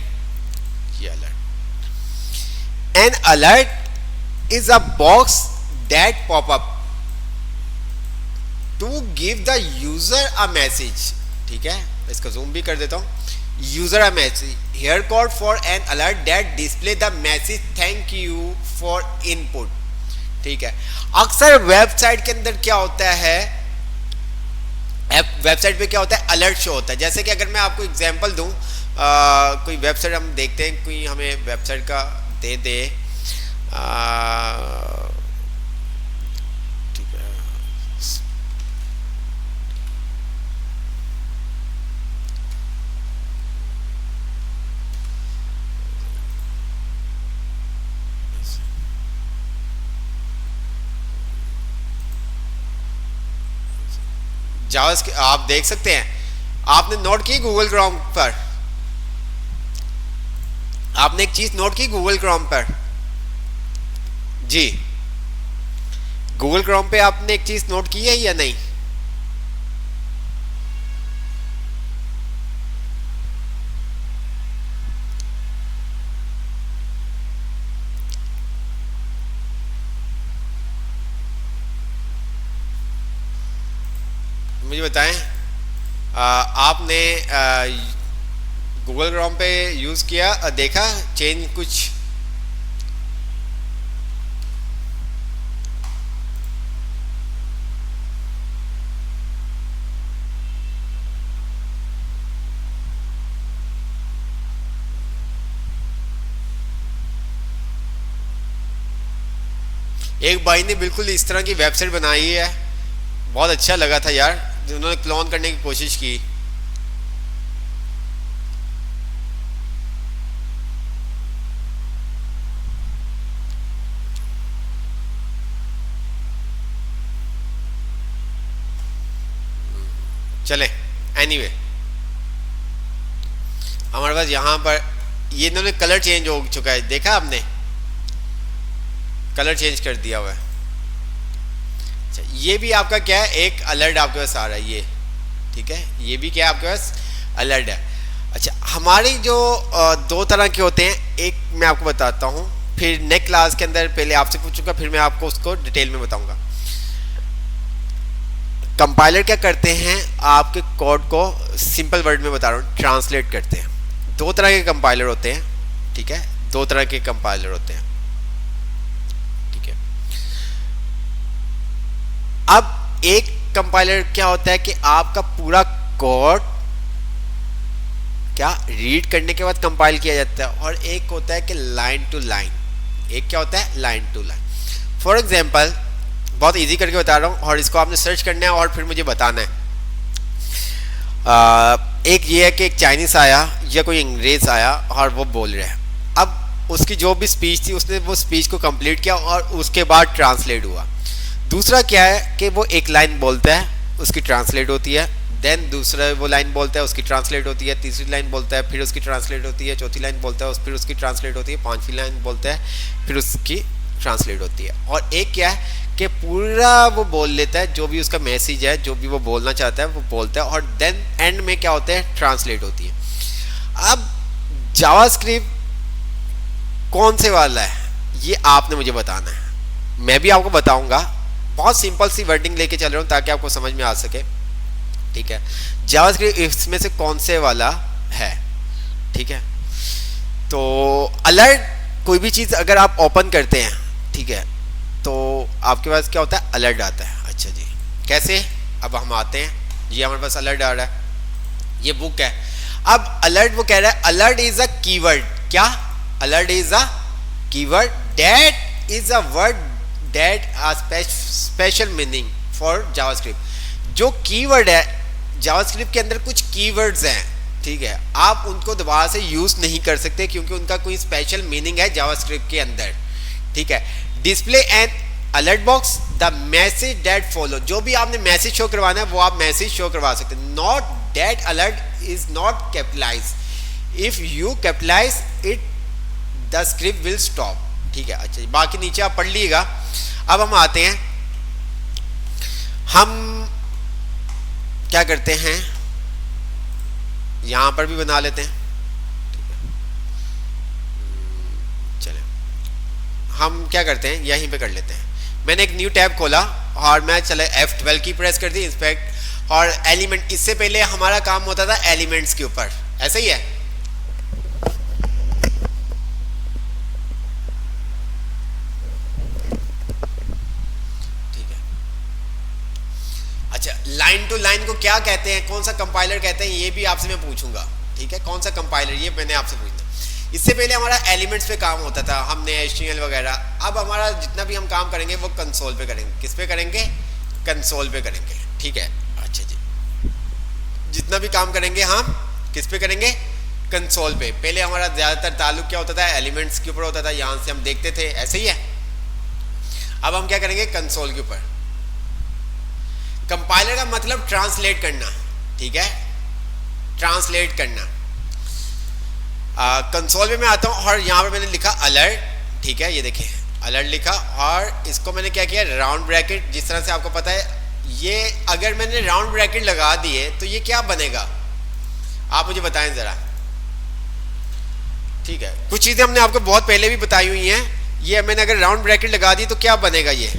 ये alert. An alert is a box that pop up to give the user a message, ठीक है। इसको जूम भी कर देता हूँ। User a message, here code for an alert that display the message thank you for input, ठीक है। अक्सर वेबसाइट के अंदर क्या होता है, वेबसाइट पे क्या होता है, अलर्ट शो होता है। जैसे कि अगर मैं आपको एग्जांपल दूं, कोई वेबसाइट हम देखते हैं, कोई हमें वेबसाइट का दे दे, ठीक है, जावा, आप देख सकते हैं, आपने नोट की गूगल क्रोम पर, आपने एक चीज नोट की गूगल क्रोम पर, जी गूगल क्रोम पे आपने एक चीज नोट की है या नहीं? मुझे बताएं, आपने गूगल क्रोम पे यूज किया, देखा चेंज कुछ? एक भाई ने बिल्कुल इस तरह की वेबसाइट बनाई है, बहुत अच्छा लगा था यार, उन्होंने क्लोन करने की कोशिश की। चले एनीवे, हमारे पास यहाँ पर ये इन्होंने कलर चेंज हो चुका है, देखा आपने, कलर चेंज कर दिया हुआ है। अच्छा, ये भी आपका क्या है, एक अलर्ट आपके पास आ रहा है, ये ठीक है, ये भी क्या है आपके पास अलर्ट है। अच्छा, हमारी जो दो तरह के होते हैं, एक मैं आपको बताता हूँ, फिर नेक्स्ट क्लास के अंदर पहले आपसे पूछूंगा, फिर मैं आपको उसको डिटेल में बताऊंगा। कंपाइलर क्या करते हैं, आपके कोड को सिंपल वर्ड में बता रहा हूँ, ट्रांसलेट करते हैं। दो तरह के कंपाइलर होते हैं, ठीक है, दो तरह के कंपाइलर होते हैं, ठीक है। अब एक कंपाइलर क्या होता है कि आपका पूरा कोड क्या रीड करने के बाद कंपाइल किया जाता है, और एक होता है कि लाइन टू लाइन, एक क्या होता है line to line. For example, बहुत इजी करके बता रहा हूँ, और इसको आपने सर्च करना है और फिर मुझे बताना है। एक ये है कि एक चाइनीज आया या कोई अंग्रेज आया और वो बोल रहा है, अब उसकी जो भी स्पीच थी उसने वो स्पीच को कंप्लीट किया और उसके बाद ट्रांसलेट हुआ। दूसरा क्या है कि वो एक लाइन बोलता है, उसकी ट्रांसलेट होती है, देन दूसरा वो लाइन बोलता है, उसकी ट्रांसलेट होती है, तीसरी लाइन बोलता है, फिर उसकी ट्रांसलेट होती है, चौथी लाइन बोलता है, फिर उसकी ट्रांसलेट होती है, पांचवी लाइन बोलता है, फिर उसकी ट्रांसलेट होती है। और एक क्या है कि पूरा वो बोल लेता है, जो भी उसका मैसेज है, जो भी वो बोलना चाहता है वो बोलता है, और देन एंड में क्या होता है, ट्रांसलेट होती है। अब जावास्क्रिप्ट कौन से वाला है ये आपने मुझे बताना है, मैं भी आपको बताऊंगा, बहुत सिंपल सी वर्डिंग लेके चल रहा हूँ ताकि आपको समझ में आ सके, ठीक है। जावास्क्रिप्ट इसमें से कौन से वाला है, ठीक है। तो अलर्ट, कोई भी चीज़ अगर आप ओपन करते हैं, ठीक है, तो आपके पास क्या होता है, अलर्ट आता है। अच्छा जी, कैसे, अब हम आते हैं, ये हमारे पास अलर्ट आ रहा है, ये बुक है। अब अलर्ट वो कह रहा है, अलर्ट इज अ कीवर्ड, क्या, alert is a keyword that is a word that a special meaning for JavaScript. जो कीवर्ड है, जावास्क्रिप्ट के अंदर कुछ कीवर्ड्स हैं, ठीक है, आप उनको दोबारा से यूज नहीं कर सकते क्योंकि उनका कोई स्पेशल मीनिंग है जावास्क्रिप्ट के अंदर, ठीक है। Display and alert box the message that follow, जो भी आपने मैसेज शो करवाना है वो आप मैसेज शो करवा सकते हैं। Note that alert is not capitalize, if you capitalize it the script will stop, ठीक है। अच्छा, बाकी नीचे आप पढ़ लीजिएगा। अब हम आते हैं, हम क्या करते हैं, यहां पर भी बना लेते हैं। चले हम क्या करते हैं, यहीं पे कर लेते हैं। मैंने एक न्यू टैब खोला और मैं चले F12 की प्रेस कर दी, इंस्पेक्ट और एलिमेंट। इससे पहले हमारा काम होता था एलिमेंट्स के ऊपर, ऐसा ही है। अच्छा, लाइन टू लाइन को क्या कहते हैं, कौन सा कंपाइलर कहते हैं, ये भी आपसे मैं पूछूंगा। ठीक है, कौन सा कंपाइलर, ये मैंने आपसे पूछना। इससे पहले हमारा एलिमेंट्स पे काम होता था, हमने HTML वगैरह। अब हमारा जितना भी हम काम करेंगे वो कंसोल पे करेंगे। किस पे करेंगे, कंसोल पे करेंगे। ठीक है, अच्छा जी, जितना भी काम करेंगे हम किस पे करेंगे, कंसोल पे। पहले हमारा ज़्यादातर ताल्लुक क्या होता था, एलिमेंट्स के ऊपर होता था, यहाँ से हम देखते थे, ऐसे ही है। अब हम क्या करेंगे, कंसोल के ऊपर। कंपाइलर का मतलब ट्रांसलेट करना, ठीक है, ट्रांसलेट करना। कंसोल में मैं आता हूँ और यहाँ पे मैंने लिखा अलर्ट, ठीक है, ये देखें अलर्ट लिखा, और इसको मैंने क्या किया, राउंड ब्रैकेट। जिस तरह से आपको पता है, ये अगर मैंने राउंड ब्रैकेट लगा दिए तो ये क्या बनेगा, आप मुझे बताएं जरा। ठीक है, कुछ चीजें हमने आपको बहुत पहले भी बताई हुई हैं। ये मैंने अगर राउंड ब्रैकेट लगा दी तो क्या बनेगा, ये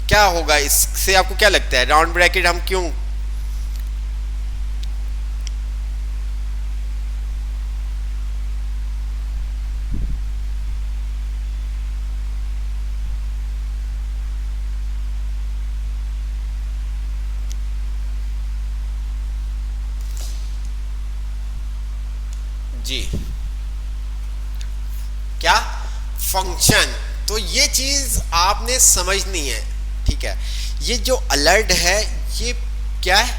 क्या होगा, इससे आपको क्या लगता है, राउंड ब्रैकेट हम क्यों, जी क्या, फंक्शन। तो ये चीज आपने समझनी है। ठीक है, ये जो अलर्ट है ये क्या है,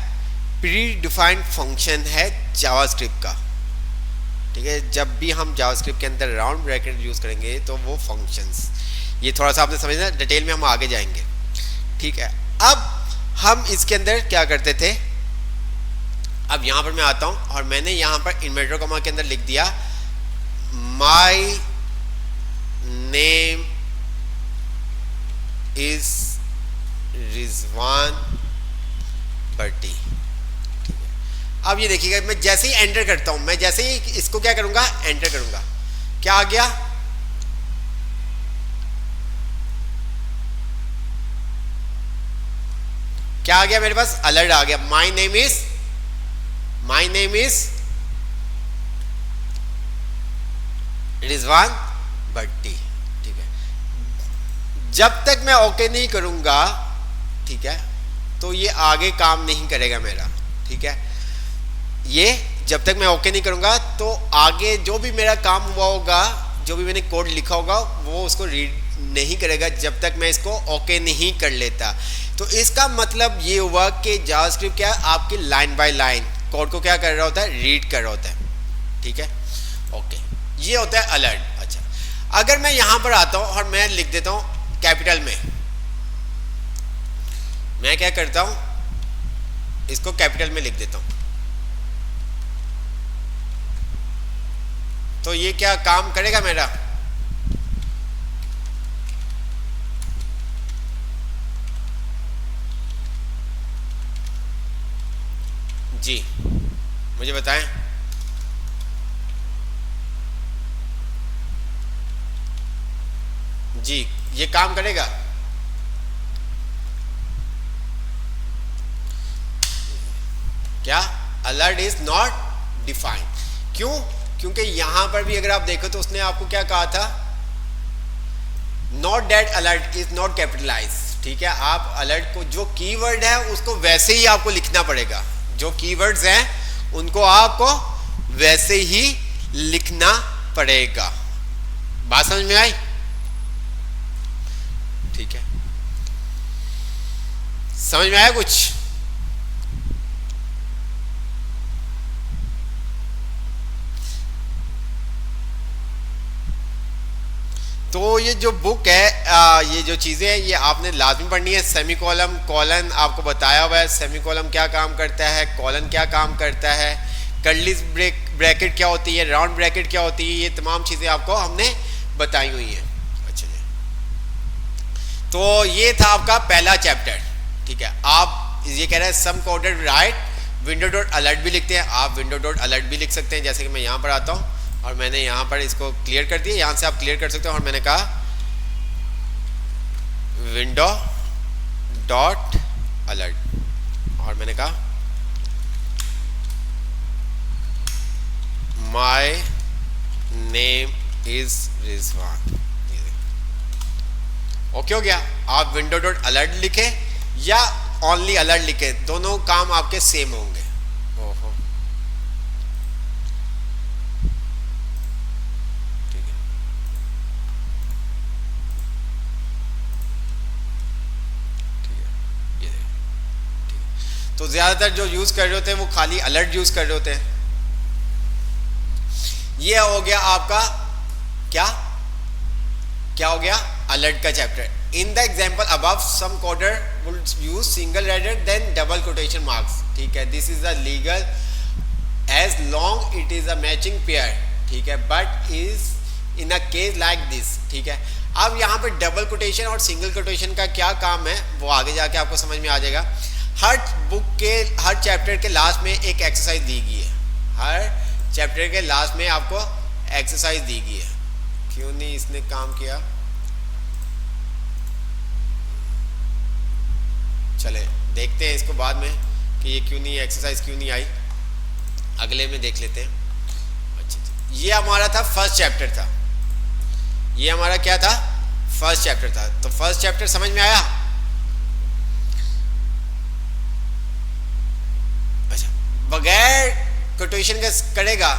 प्री डिफाइंड फंक्शन है जावास्क्रिप्ट का। ठीक है, जब भी हम जावास्क्रिप्ट के अंदर राउंड ब्रैकेट यूज करेंगे तो वो फंक्शंस, ये थोड़ा सा आपने समझना, डिटेल में हम आगे जाएंगे। ठीक है, अब हम इसके अंदर क्या करते थे, अब यहां पर मैं आता हूं और मैंने यहां पर इन्वर्टर कॉमा के अंदर लिख दिया माय नेम इज रिजवान भट्टी। ठीक है, अब ये देखिएगा, मैं जैसे ही एंटर करता हूं, मैं जैसे ही इसको क्या करूंगा, एंटर करूंगा, क्या आ गया, क्या आ गया मेरे पास, अलर्ट आ गया, माय नेम इज रिजवान भट्टी। ठीक है, जब तक मैं ओके नहीं करूंगा, ठीक है, तो ये आगे काम नहीं करेगा मेरा। ठीक है, ये जब तक मैं ओके नहीं करूंगा तो आगे जो भी मेरा काम हुआ होगा, जो भी मैंने कोड लिखा होगा, वो उसको रीड नहीं करेगा जब तक मैं इसको ओके नहीं कर लेता। तो इसका मतलब ये हुआ कि जावास्क्रिप्ट क्या है, आपकी लाइन बाय लाइन कोड को क्या कर रहा होता है, रीड कर रहा होता है। ठीक है, ओके, ये होता है अलर्ट। अच्छा, अगर मैं यहां पर आता हूं और मैं लिख देता हूं कैपिटल में, मैं क्या करता हूं, इसको कैपिटल में लिख देता हूं, तो ये क्या काम करेगा मेरा, जी मुझे बताएं। जी ये काम करेगा, क्या, अलर्ट इज नॉट डिफाइंड। क्यों, क्योंकि यहां पर भी अगर आप देखो तो उसने आपको क्या कहा था, note that alert is not capitalize. ठीक है, आप अलर्ट को, जो कीवर्ड है उसको वैसे ही आपको लिखना पड़ेगा, जो कीवर्ड्स हैं उनको आपको वैसे ही लिखना पड़ेगा। बात समझ में आई? ठीक है, समझ में आया कुछ? तो ये जो बुक है, ये जो चीज़ें हैं, ये आपने लाजमी पढ़नी है। सेमीकोलन, कॉलन आपको बताया हुआ है, सेमीकोलन क्या काम करता है, कॉलन क्या काम करता है, कर्ली ब्रैकेट क्या होती है, राउंड ब्रैकेट क्या होती है, ये तमाम चीज़ें आपको हमने बताई हुई हैं। अच्छा जी, तो ये था आपका पहला चैप्टर। ठीक है, आप ये कह रहे हैं some coded write window dot alert भी लिखते हैं, आप विंडो डॉट अलर्ट भी लिख सकते हैं। जैसे कि मैं यहाँ पर आता हूँ और मैंने यहाँ पर इसको क्लियर कर दिया, यहाँ से आप क्लियर कर सकते हो। और मैंने कहा विंडो डॉट अलर्ट और मैंने कहा my name is Rizwan. Okay हो गया। आप विंडो डॉट अलर्ट लिखे या ओनली अलर्ट लिखे, दोनों काम आपके सेम होंगे। ओहो ठीक है, ठीक है, ये ठीक है। तो ज्यादातर जो यूज कर रहे होते हैं वो खाली अलर्ट यूज कर रहे होते हैं। ये हो गया आपका क्या क्या हो गया, अलर्ट का chapter. In the example above some coder will use single rather than double quotation marks. ठीक है, this is a legal as long it is a matching pair. ठीक है, but is in a case like this. ठीक है, अब यहाँ पे double quotation और सिंगल कोटेशन का क्या काम है वो आगे जाके आपको समझ में आ जाएगा। हर बुक के हर चैप्टर के लास्ट में एक एक्सरसाइज दी गई है, हर चैप्टर के लास्ट में आपको एक्सरसाइज दी गई है। क्यों नहीं इसने काम किया, चले देखते हैं इसको बाद में कि ये क्यों नहीं एक्सरसाइज क्यों नहीं आई, अगले में देख लेते हैं। अच्छा, ये हमारा था फर्स्ट चैप्टर था, ये हमारा क्या था, फर्स्ट चैप्टर था। तो फर्स्ट चैप्टर समझ में आया। अच्छा, बगैर कोटेशन का करेगा,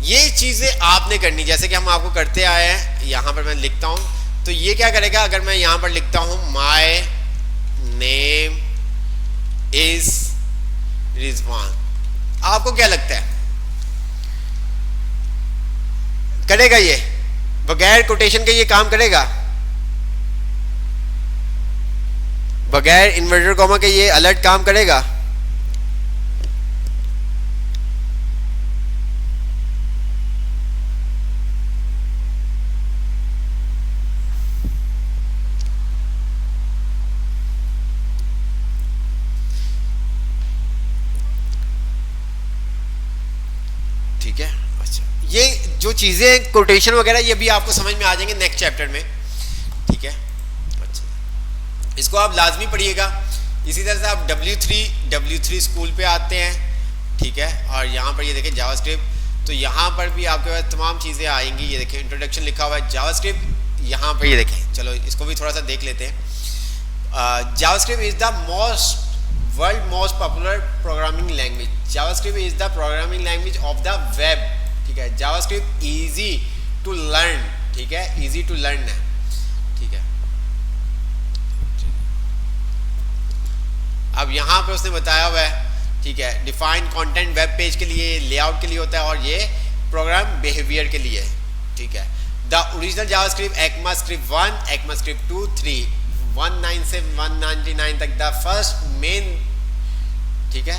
ये चीजें आपने करनी जैसे कि हम आपको करते आए हैं। यहां पर मैं लिखता हूं तो ये क्या करेगा, अगर मैं यहां पर लिखता हूं माय नेम इज रिजवान, आपको क्या लगता है करेगा ये बगैर कोटेशन के, ये काम करेगा बगैर इन्वर्टर कॉमा के, ये अलर्ट काम करेगा? ठीक है, अच्छा, ये जो चीजें कोटेशन वगैरह ये भी आपको समझ में आ जाएंगे नेक्स्ट चैप्टर में। ठीक है, अच्छा, इसको आप लाजमी पढ़िएगा। इसी तरह से आप W3 स्कूल पे आते हैं। ठीक है, और यहाँ पर ये देखें जावास्क्रिप्ट, तो यहाँ पर भी आपके पास तमाम चीज़ें आएंगी। ये देखें इंट्रोडक्शन लिखा हुआ है जावास्क्रिप्ट, यहाँ पर ये देखें। चलो इसको भी थोड़ा सा देख लेते हैं। JavaScript is the world most popular programming language. JavaScript is the programming language of the web. ठीक है, जावास्क्रिप्ट इजी टू लर्न। ठीक है, इजी टू लर्न है। ठीक है, अब यहाँ पे उसने बताया हुआ है। ठीक है, डिफाइन कंटेंट वेब पेज के लिए, लेआउट के लिए होता है, और ये प्रोग्राम बिहेवियर के लिए। ठीक है, the original JavaScript ECMAScript 1, ECMAScript 2, 3, 19 से 199 तक द फर्स्ट मेन। ठीक है,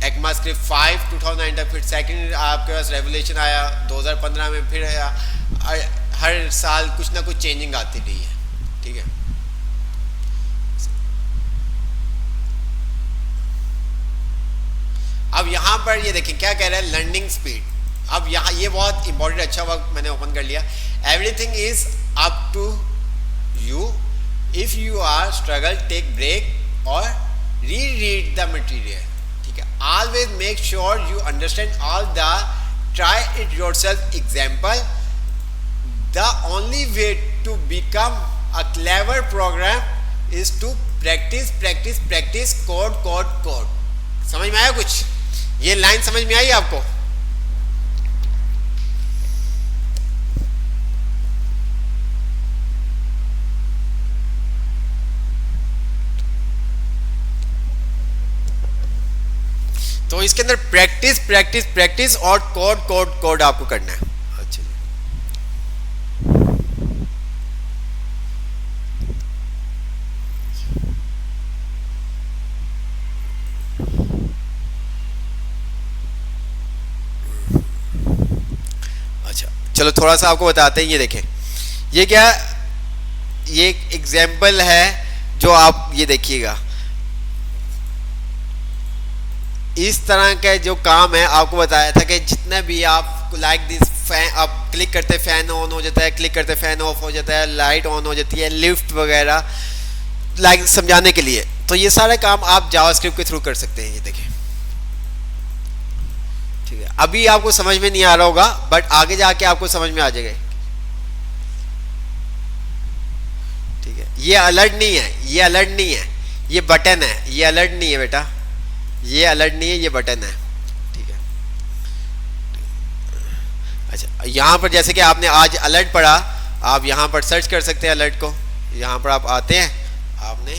ECMAScript 5 2009 तक, फिर सेकंड आपके पास रेवोल्यूशन आया 2015 में, फिर हर साल कुछ ना कुछ चेंजिंग आती रही है। ठीक है, अब यहाँ पर ये देखें क्या कह रहा है, लर्निंग स्पीड। अब यहाँ ये बहुत इंपॉर्टेंट, अच्छा वक्त मैंने ओपन कर लिया। Everything is up to you, if you are struggle take break और रीड द मटेरियल। ठीक है, always make sure you understand all the, try it yourself example. The only way to become a clever program is to practice practice practice code code code. समझ में आया कुछ? ये line समझ में आई आपको? तो इसके अंदर प्रैक्टिस प्रैक्टिस प्रैक्टिस और कोड कोड कोड आपको करना है। अच्छा, चलो थोड़ा सा आपको बताते हैं। ये देखें, ये क्या, ये एक एग्जाम्पल है जो आप ये देखिएगा इस तरह के जो काम है, आपको बताया था कि जितने भी आप लाइक दिस फैन, आप क्लिक करते फैन ऑन हो जाता है, क्लिक करते फैन ऑफ हो जाता है, लाइट ऑन हो जाती है, लिफ्ट वगैरह, लाइक समझाने के लिए। तो ये सारे काम आप जावास्क्रिप्ट के थ्रू कर सकते हैं। ये देखिए, ठीक है, अभी आपको समझ में नहीं आ रहा होगा बट आगे जाके आपको समझ में आ जाएगा। ठीक है, ये अलर्ट नहीं है, ये अलर्ट नहीं है, ये बटन है, ये अलर्ट नहीं है बेटा, ये अलर्ट नहीं है, ये बटन है। ठीक है, अच्छा, यहाँ पर जैसे कि आपने आज अलर्ट पढ़ा, आप यहाँ पर सर्च कर सकते हैं अलर्ट को। यहाँ पर आप आते हैं, आपने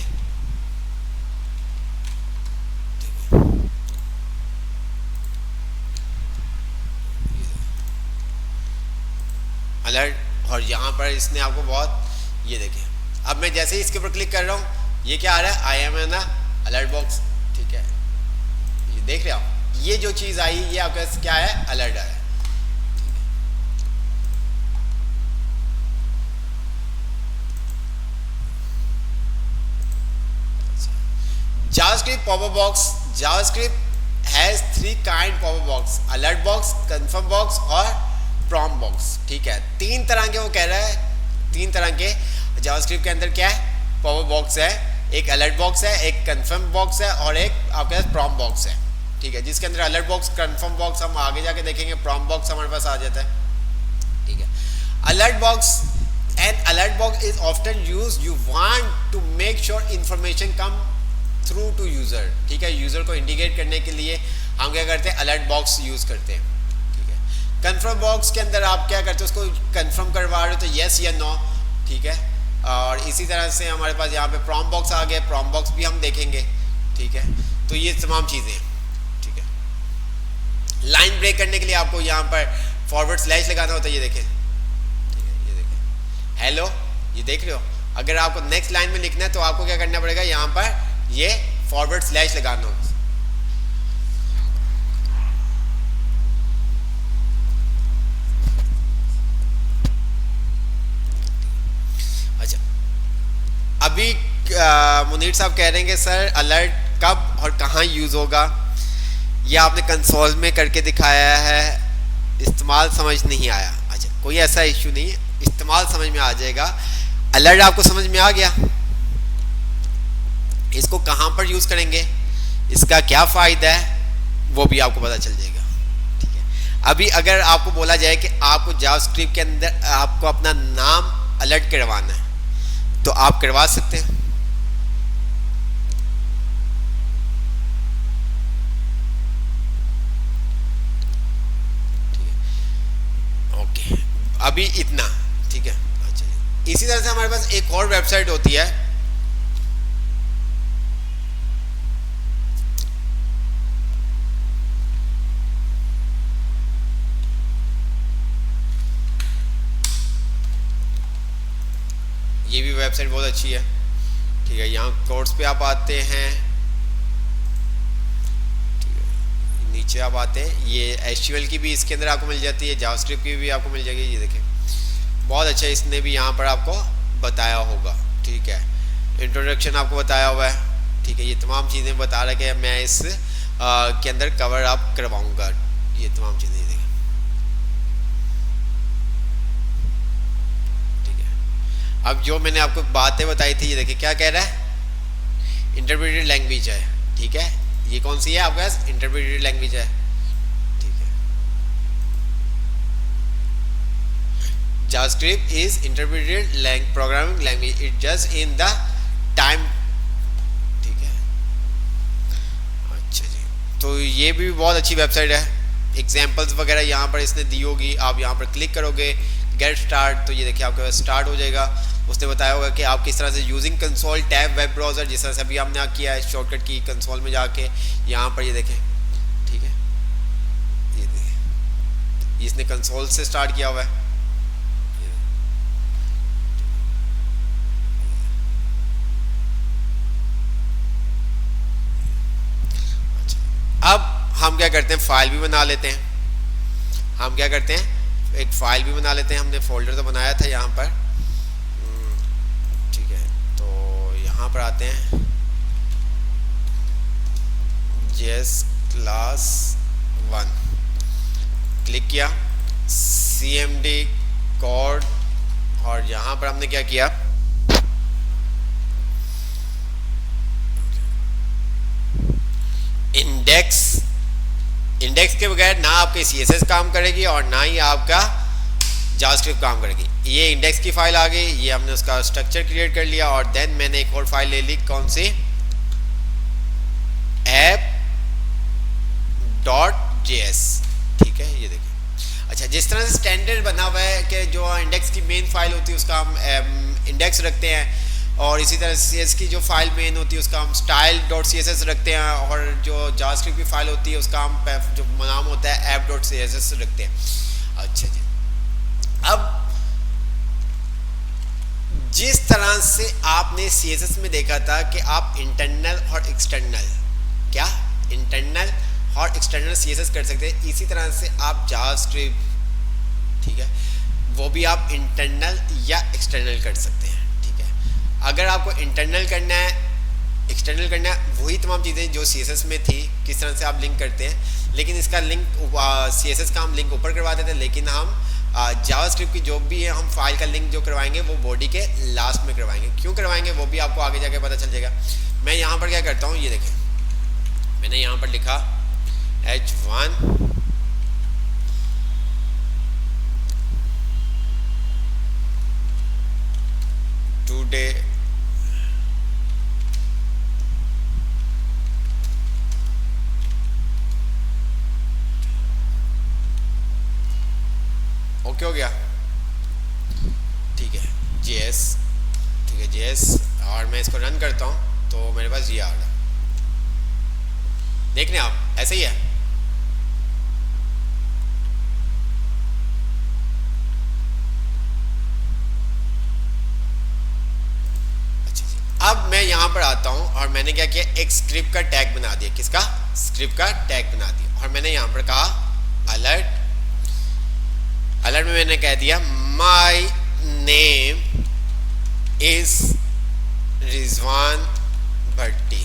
अलर्ट, और यहाँ पर इसने आपको बहुत, ये देखिए, अब मैं जैसे ही इसके ऊपर क्लिक कर रहा हूँ, ये क्या आ रहा है, I am in alert box. ठीक है, ये देख रहे हो, ये जो चीज आई ये आपके पास क्या है, अलर्ट आया। JavaScript pop-up box, JavaScript has 3 kind pop-up box, alert box, confirm box और prompt box। ठीक है, 3 तरह के वो कह रहा है, 3 तरह के JavaScript के अंदर क्या है, pop-up box है, एक alert box है, एक confirm box है और एक आपके पास prompt box है। ठीक है, जिसके अंदर alert box, confirm box हम आगे जाके देखेंगे, prompt box हमारे पास आ जाता है। ठीक है, alert box and alert box is often used, you want to make sure information come through to user. ठीक है, यूजर को इंडिकेट करने के लिए हम क्या करते हैं, अलर्ट बॉक्स यूज करते हैं। ठीक है, कंफर्म बॉक्स के अंदर आप क्या करते हैं, उसको कंफर्म करवा रहे हो तो यस या नो। ठीक है, और इसी तरह से हमारे पास यहाँ पे प्रॉम्प्ट बॉक्स आ गया, प्रॉम्प्ट बॉक्स भी हम देखेंगे। ठीक है, तो ये तमाम चीजें हैं। ठीक है, लाइन ब्रेक करने के लिए आपको यहाँ पर फॉरवर्ड स्लैश लगाना होता है, ये देखें। ठीक है, ये देखें, हेलो, ये देख रहे हो, अगर आपको नेक्स्ट लाइन में लिखना है तो आपको क्या करना पड़ेगा, यहाँ पर ये फॉरवर्ड स्लैश लगाना होगा। अच्छा, अभी मुनीर साहब कह रहे हैं कि सर अलर्ट कब और कहाँ यूज होगा, ये आपने कंसोल में करके दिखाया है, इस्तेमाल समझ नहीं आया। अच्छा, कोई ऐसा इश्यू नहीं है, इस्तेमाल समझ में आ जाएगा। अलर्ट आपको समझ में आ गया, इसको कहां पर यूज करेंगे, इसका क्या फायदा है, वो भी आपको पता चल जाएगा। ठीक है, अभी अगर आपको बोला जाए कि आपको जावास्क्रिप्ट के अंदर आपको अपना नाम अलर्ट करवाना है तो आप करवा सकते हैं। ठीक है, ओके, अभी इतना। ठीक है, अच्छा, इसी तरह से हमारे पास एक और वेबसाइट होती है, ये भी वेबसाइट बहुत अच्छी है। ठीक है, यहाँ कोर्स पे आप आते हैं, ठीक है, नीचे आप आते हैं, ये एचटीएमएल की भी इसके अंदर आपको मिल जाती है, जावास्क्रिप्ट की भी आपको मिल जाएगी। ये देखें, बहुत अच्छा, इसने भी यहाँ पर आपको बताया होगा। ठीक है, इंट्रोडक्शन आपको बताया हुआ है। ठीक है, ये तमाम चीज़ें बता रहा है कि मैं इस के अंदर कवर आप करवाऊँगा, ये तमाम चीज़ें। अब जो मैंने आपको बातें बताई थी, ये देखिए क्या कह रहा है, इंटरप्रेटेड लैंग्वेज है। ठीक है, ये कौन सी है आपके पास, इंटरप्रेटेड लैंग्वेज है। ठीक है, JavaScript is interpreted programming language, it just in the time. ठीक है, अच्छा जी, तो ये भी बहुत अच्छी वेबसाइट है, एग्जाम्पल्स वगैरह यहाँ पर इसने दी होगी। आप यहाँ पर क्लिक करोगे गेट स्टार्ट, तो ये देखिए आपके पास स्टार्ट हो जाएगा। उसने बताया होगा कि आप किस तरह से using console tab web browser, जिस तरह से अभी हमने किया है शॉर्टकट की कंसोल में जाके यहाँ पर, ये देखें। ठीक है, ये देखें, इसने कंसोल से स्टार्ट किया हुआ है। अच्छा, अब हम क्या करते हैं, फाइल भी बना लेते हैं। हम क्या करते हैं, एक फाइल भी बना लेते हैं। हमने फोल्डर तो बनाया था यहाँ पर। ठीक है, तो यहाँ यहाँ पर आते हैं JS क्लास 1, क्लिक किया, CMD कोड, और यहाँ पर हमने क्या किया, इंडेक्स के बगैर ना आपके CSS काम करेगी और ना ही आपका जावास्क्रिप्ट काम करेगी। ये इंडेक्स की फाइल आ गई, ये हमने उसका स्ट्रक्चर क्रिएट कर लिया, और देन मैंने एक और फाइल ले ली, कौन सी, app.js, ठीक है, ये देखिए। अच्छा, जिस तरह से स्टैंडर्ड बना हुआ है कि जो इंडेक्स की मेन फाइल होती है उसका हम इंडेक्स रखते हैं, और इसी तरह CSS की जो फाइल मेन होती है उसका हम style.css रखते हैं, और जो जावास्क्रिप्ट की फाइल होती है उसका हम जो नाम होता है app.css रखते हैं। अच्छा जी, अब जिस तरह से आपने CSS में देखा था कि आप इंटरनल और एक्सटर्नल, क्या इंटरनल और एक्सटर्नल CSS कर सकते हैं, इसी तरह से आप जावास्क्रिप्ट, ठीक है, वो भी आप इंटरनल या एक्सटर्नल कर सकते हैं। ठीक है, अगर आपको इंटरनल करना है, एक्सटर्नल करना है, वही तमाम चीज़ें जो CSS में थी, किस तरह से आप लिंक करते हैं, लेकिन इसका लिंक CSS का हम लिंक ऊपर करवा देते हैं, लेकिन हम जावास्क्रिप्ट की जो भी है हम फाइल का लिंक जो करवाएंगे वो बॉडी के लास्ट में करवाएंगे। क्यों करवाएंगे वो भी आपको आगे जाके पता चल जाएगा। मैं यहाँ पर क्या करता हूँ, ये देखें, मैंने यहाँ पर लिखा H1 टुडे ओके हो गया, ठीक है, JS, ठीक है, JS, और मैं इसको रन करता हूँ तो मेरे पास ये आ रहा, देख रहे हैं आप, ऐसे ही है। अच्छा जी, अब मैं यहाँ पर आता हूँ और मैंने क्या किया, एक स्क्रिप्ट का टैग बना दिया, किसका, स्क्रिप्ट का टैग बना दिया, और मैंने यहाँ पर कहा अलर्ट, अलर्ट में मैंने कह दिया माई नेम इज रिजवान भट्टी,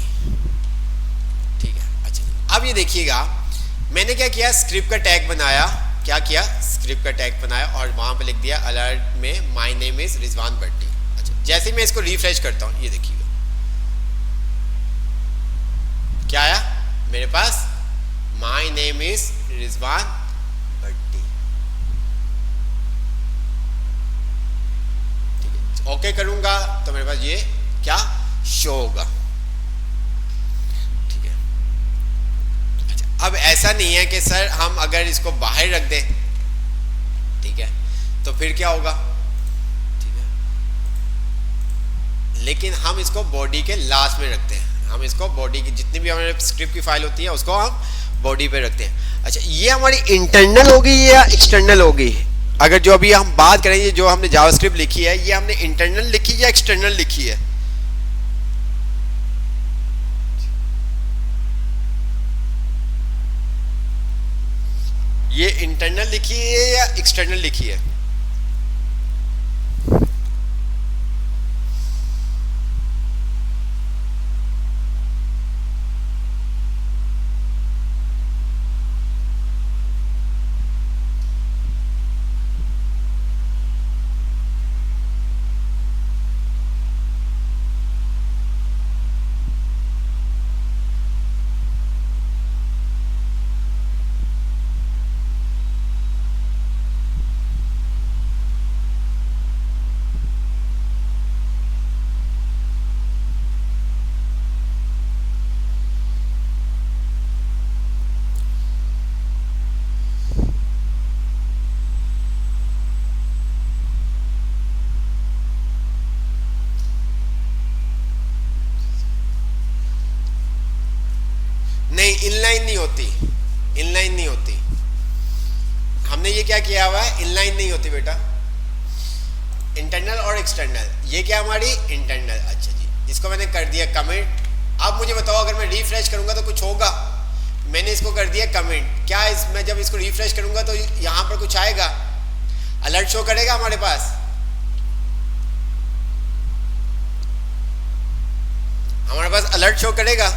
ठीक है। अच्छा, अब ये देखिएगा मैंने क्या किया, स्क्रिप्ट का टैग बनाया, क्या किया, स्क्रिप्ट का टैग बनाया और वहां पे लिख दिया अलर्ट में माई नेम इज रिजवान भट्टी। अच्छा, जैसे ही मैं इसको रिफ्रेश करता हूं, ये देखिएगा क्या आया मेरे पास, my name is Rizwan Bhatti. Okay करूंगा तो मेरे पास ये क्या शो होगा, ठीक है। अच्छा, अब ऐसा नहीं है कि सर हम अगर इसको बाहर रख दें, ठीक है, तो फिर क्या होगा, ठीक है, लेकिन हम इसको बॉडी के लास्ट में रखते हैं, हम इसको बॉडी की जितनी भी हमारे स्क्रिप्ट की फाइल होती है उसको हम बॉडी पे रखते हैं। अच्छा, ये हमारी इंटरनल होगी या एक्सटर्नल होगी, अगर जो अभी हम बात करें, जो हमने जावास्क्रिप्ट लिखी है ये हमने इंटरनल लिखी या एक्सटर्नल लिखी है, ये इंटरनल लिखी है या एक्सटर्नल लिखी है, नहीं इनलाइन नहीं होती, इनलाइन नहीं होती, हमने ये क्या किया हुआ है, इनलाइन नहीं होती बेटा, इंटरनल और एक्सटर्नल, ये क्या हमारी इंटरनल। अच्छा जी, इसको मैंने कर दिया कमेंट। अब मुझे बताओ अगर मैं रिफ्रेश करूंगा तो कुछ होगा, मैंने इसको कर दिया कमेंट, क्या मैं जब इसको रिफ्रेश करूंगा तो यहाँ पर कुछ आएगा, अलर्ट शो करेगा हमारे पास, हमारे पास अलर्ट शो करेगा।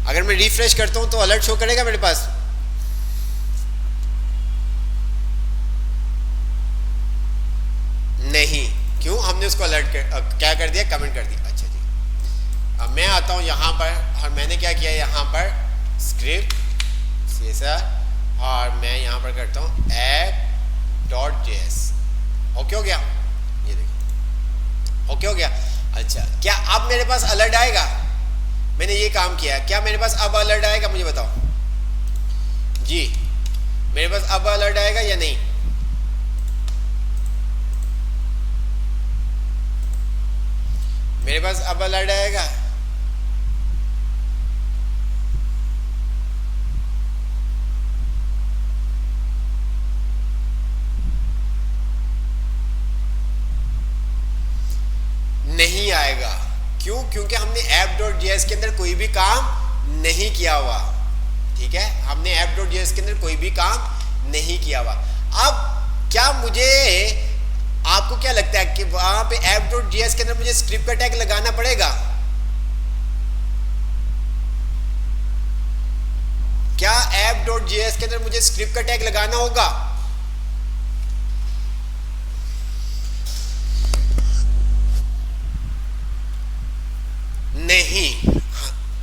अगर मैं रिफ्रेश करता हूं तो अलर्ट शो करेगा मेरे पास? नहीं। क्यों? हमने उसको अलर्ट क्या कर दिया, कमेंट कर दिया। अच्छा जी, अब मैं आता हूं यहां पर और मैंने क्या किया, यहां पर स्क्रिप्ट CSR और मैं यहां पर करता हूं app.js। ओके हो गया? ये देखो ओके हो गया। अच्छा, क्या अब मेरे पास अलर्ट आएगा? मैंने ये काम किया, क्या मेरे पास अब अलर्ट आएगा? मुझे बताओ जी, मेरे पास अब अलर्ट आएगा या नहीं? मेरे पास अब अलर्ट आएगा? नहीं आएगा। क्यों? क्योंकि हमने app.js के अंदर कोई भी काम नहीं किया हुआ। ठीक है, हमने app.js के अंदर कोई भी काम नहीं किया हुआ। अब क्या मुझे, आपको क्या लगता है कि वहां पे app.js के अंदर मुझे स्क्रिप्ट का टैग लगाना पड़ेगा? क्या app.js के अंदर मुझे स्क्रिप्ट का टैग लगाना होगा? नहीं।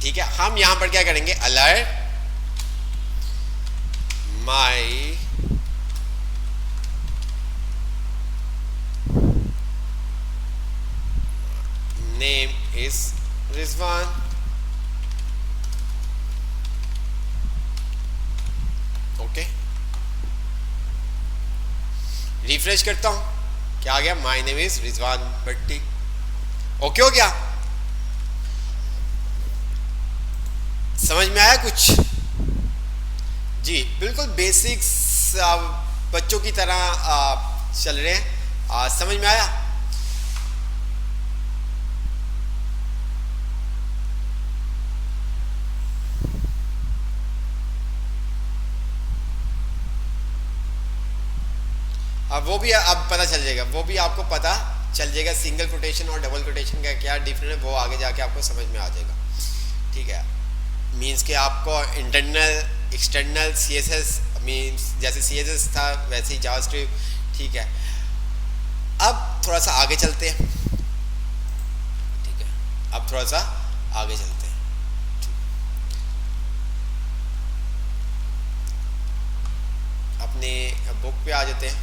ठीक है, हम यहां पर क्या करेंगे, alert my name is Rizwan. Okay, refresh करता हूं, क्या आ गया, माई name is Rizwan Bhatti. Okay हो गया? समझ में आया कुछ? जी बिल्कुल बेसिक्स बच्चों की तरह चल रहे हैं। समझ में आया? अब वो भी अब पता चल जाएगा, वो भी आपको पता चल जाएगा, सिंगल कोटेशन और डबल कोटेशन का क्या डिफरेंस है, वो आगे जाके आपको समझ में आ जाएगा। ठीक है, मीन्स कि आपको इंटरनल एक्सटर्नल CSS मीन्स जैसे CSS था वैसे ही जावास्क्रिप्ट। ठीक है, अब थोड़ा सा आगे चलते हैं। ठीक है, अब थोड़ा सा आगे चलते हैं। अपने बुक पे आ जाते हैं,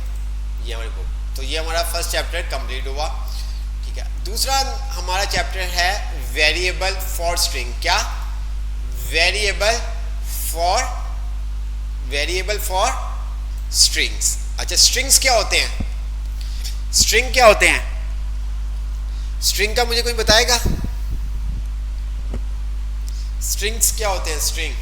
ये हमारी बुक। तो ये हमारा फर्स्ट चैप्टर कंप्लीट हुआ। ठीक है, दूसरा हमारा चैप्टर है वेरिएबल फॉर स्ट्रिंग। क्या? Variable for strings. अच्छा, स्ट्रिंग्स क्या होते हैं? स्ट्रिंग क्या होते हैं? स्ट्रिंग का मुझे कोई बताएगा? स्ट्रिंग्स क्या होते हैं? स्ट्रिंग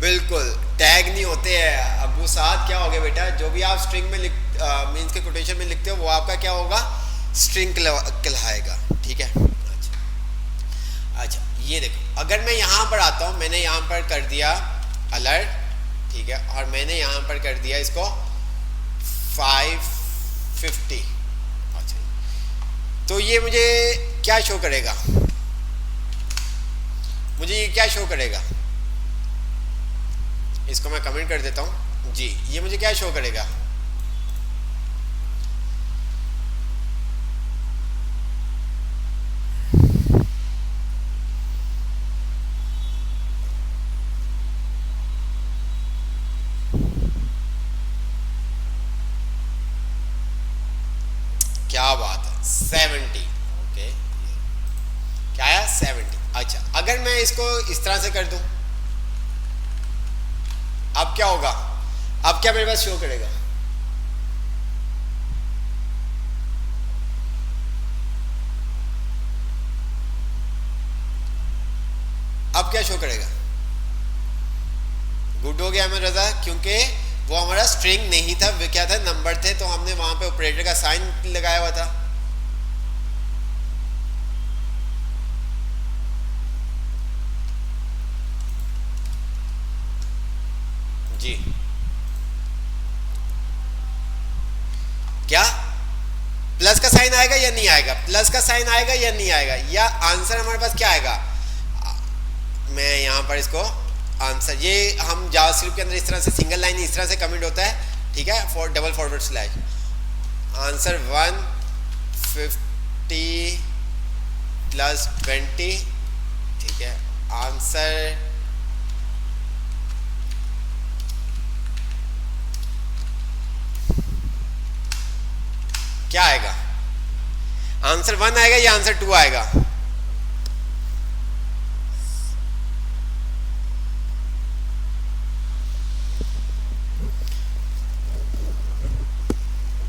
बिल्कुल टैग नहीं होते हैं। अबू साथ क्या हो गया बेटा, जो भी आप स्ट्रिंग में मीन्स के कोटेशन में लिखते हो वो आपका क्या होगा, स्ट्रिंग कहलाएगा। ठीक है, अच्छा ये देखो, अगर मैं यहाँ पर आता हूँ, मैंने यहाँ पर कर दिया अलर्ट। ठीक है, और मैंने यहाँ पर कर दिया इसको 550। अच्छा, तो ये मुझे क्या शो करेगा? मुझे ये क्या शो करेगा? इसको मैं कमेंट कर देता हूं जी। ये मुझे क्या शो करेगा? क्या बात है, 70। ओके, क्या आया? 70। अच्छा, अगर मैं इसको इस तरह से कर दूं, अब क्या होगा? अब क्या मेरे पास शो करेगा? अब क्या शो करेगा? गुड हो गया मैं रजा, क्योंकि वो हमारा स्ट्रिंग नहीं था, वो क्या था, नंबर थे, तो हमने वहां पे ऑपरेटर का साइन लगाया हुआ था। जी क्या प्लस का साइन आएगा या नहीं आएगा, प्लस का साइन आएगा या नहीं आएगा, या आंसर हमारे पास क्या आएगा। मैं यहाँ पर इसको आंसर, ये हम जावास्क्रिप्ट के अंदर इस तरह से सिंगल लाइन इस तरह से कमेंट होता है, ठीक है, for double forward slash answer 150 plus 20, ठीक है, आंसर क्या आएगा, आंसर 1 आएगा या आंसर 2 आएगा।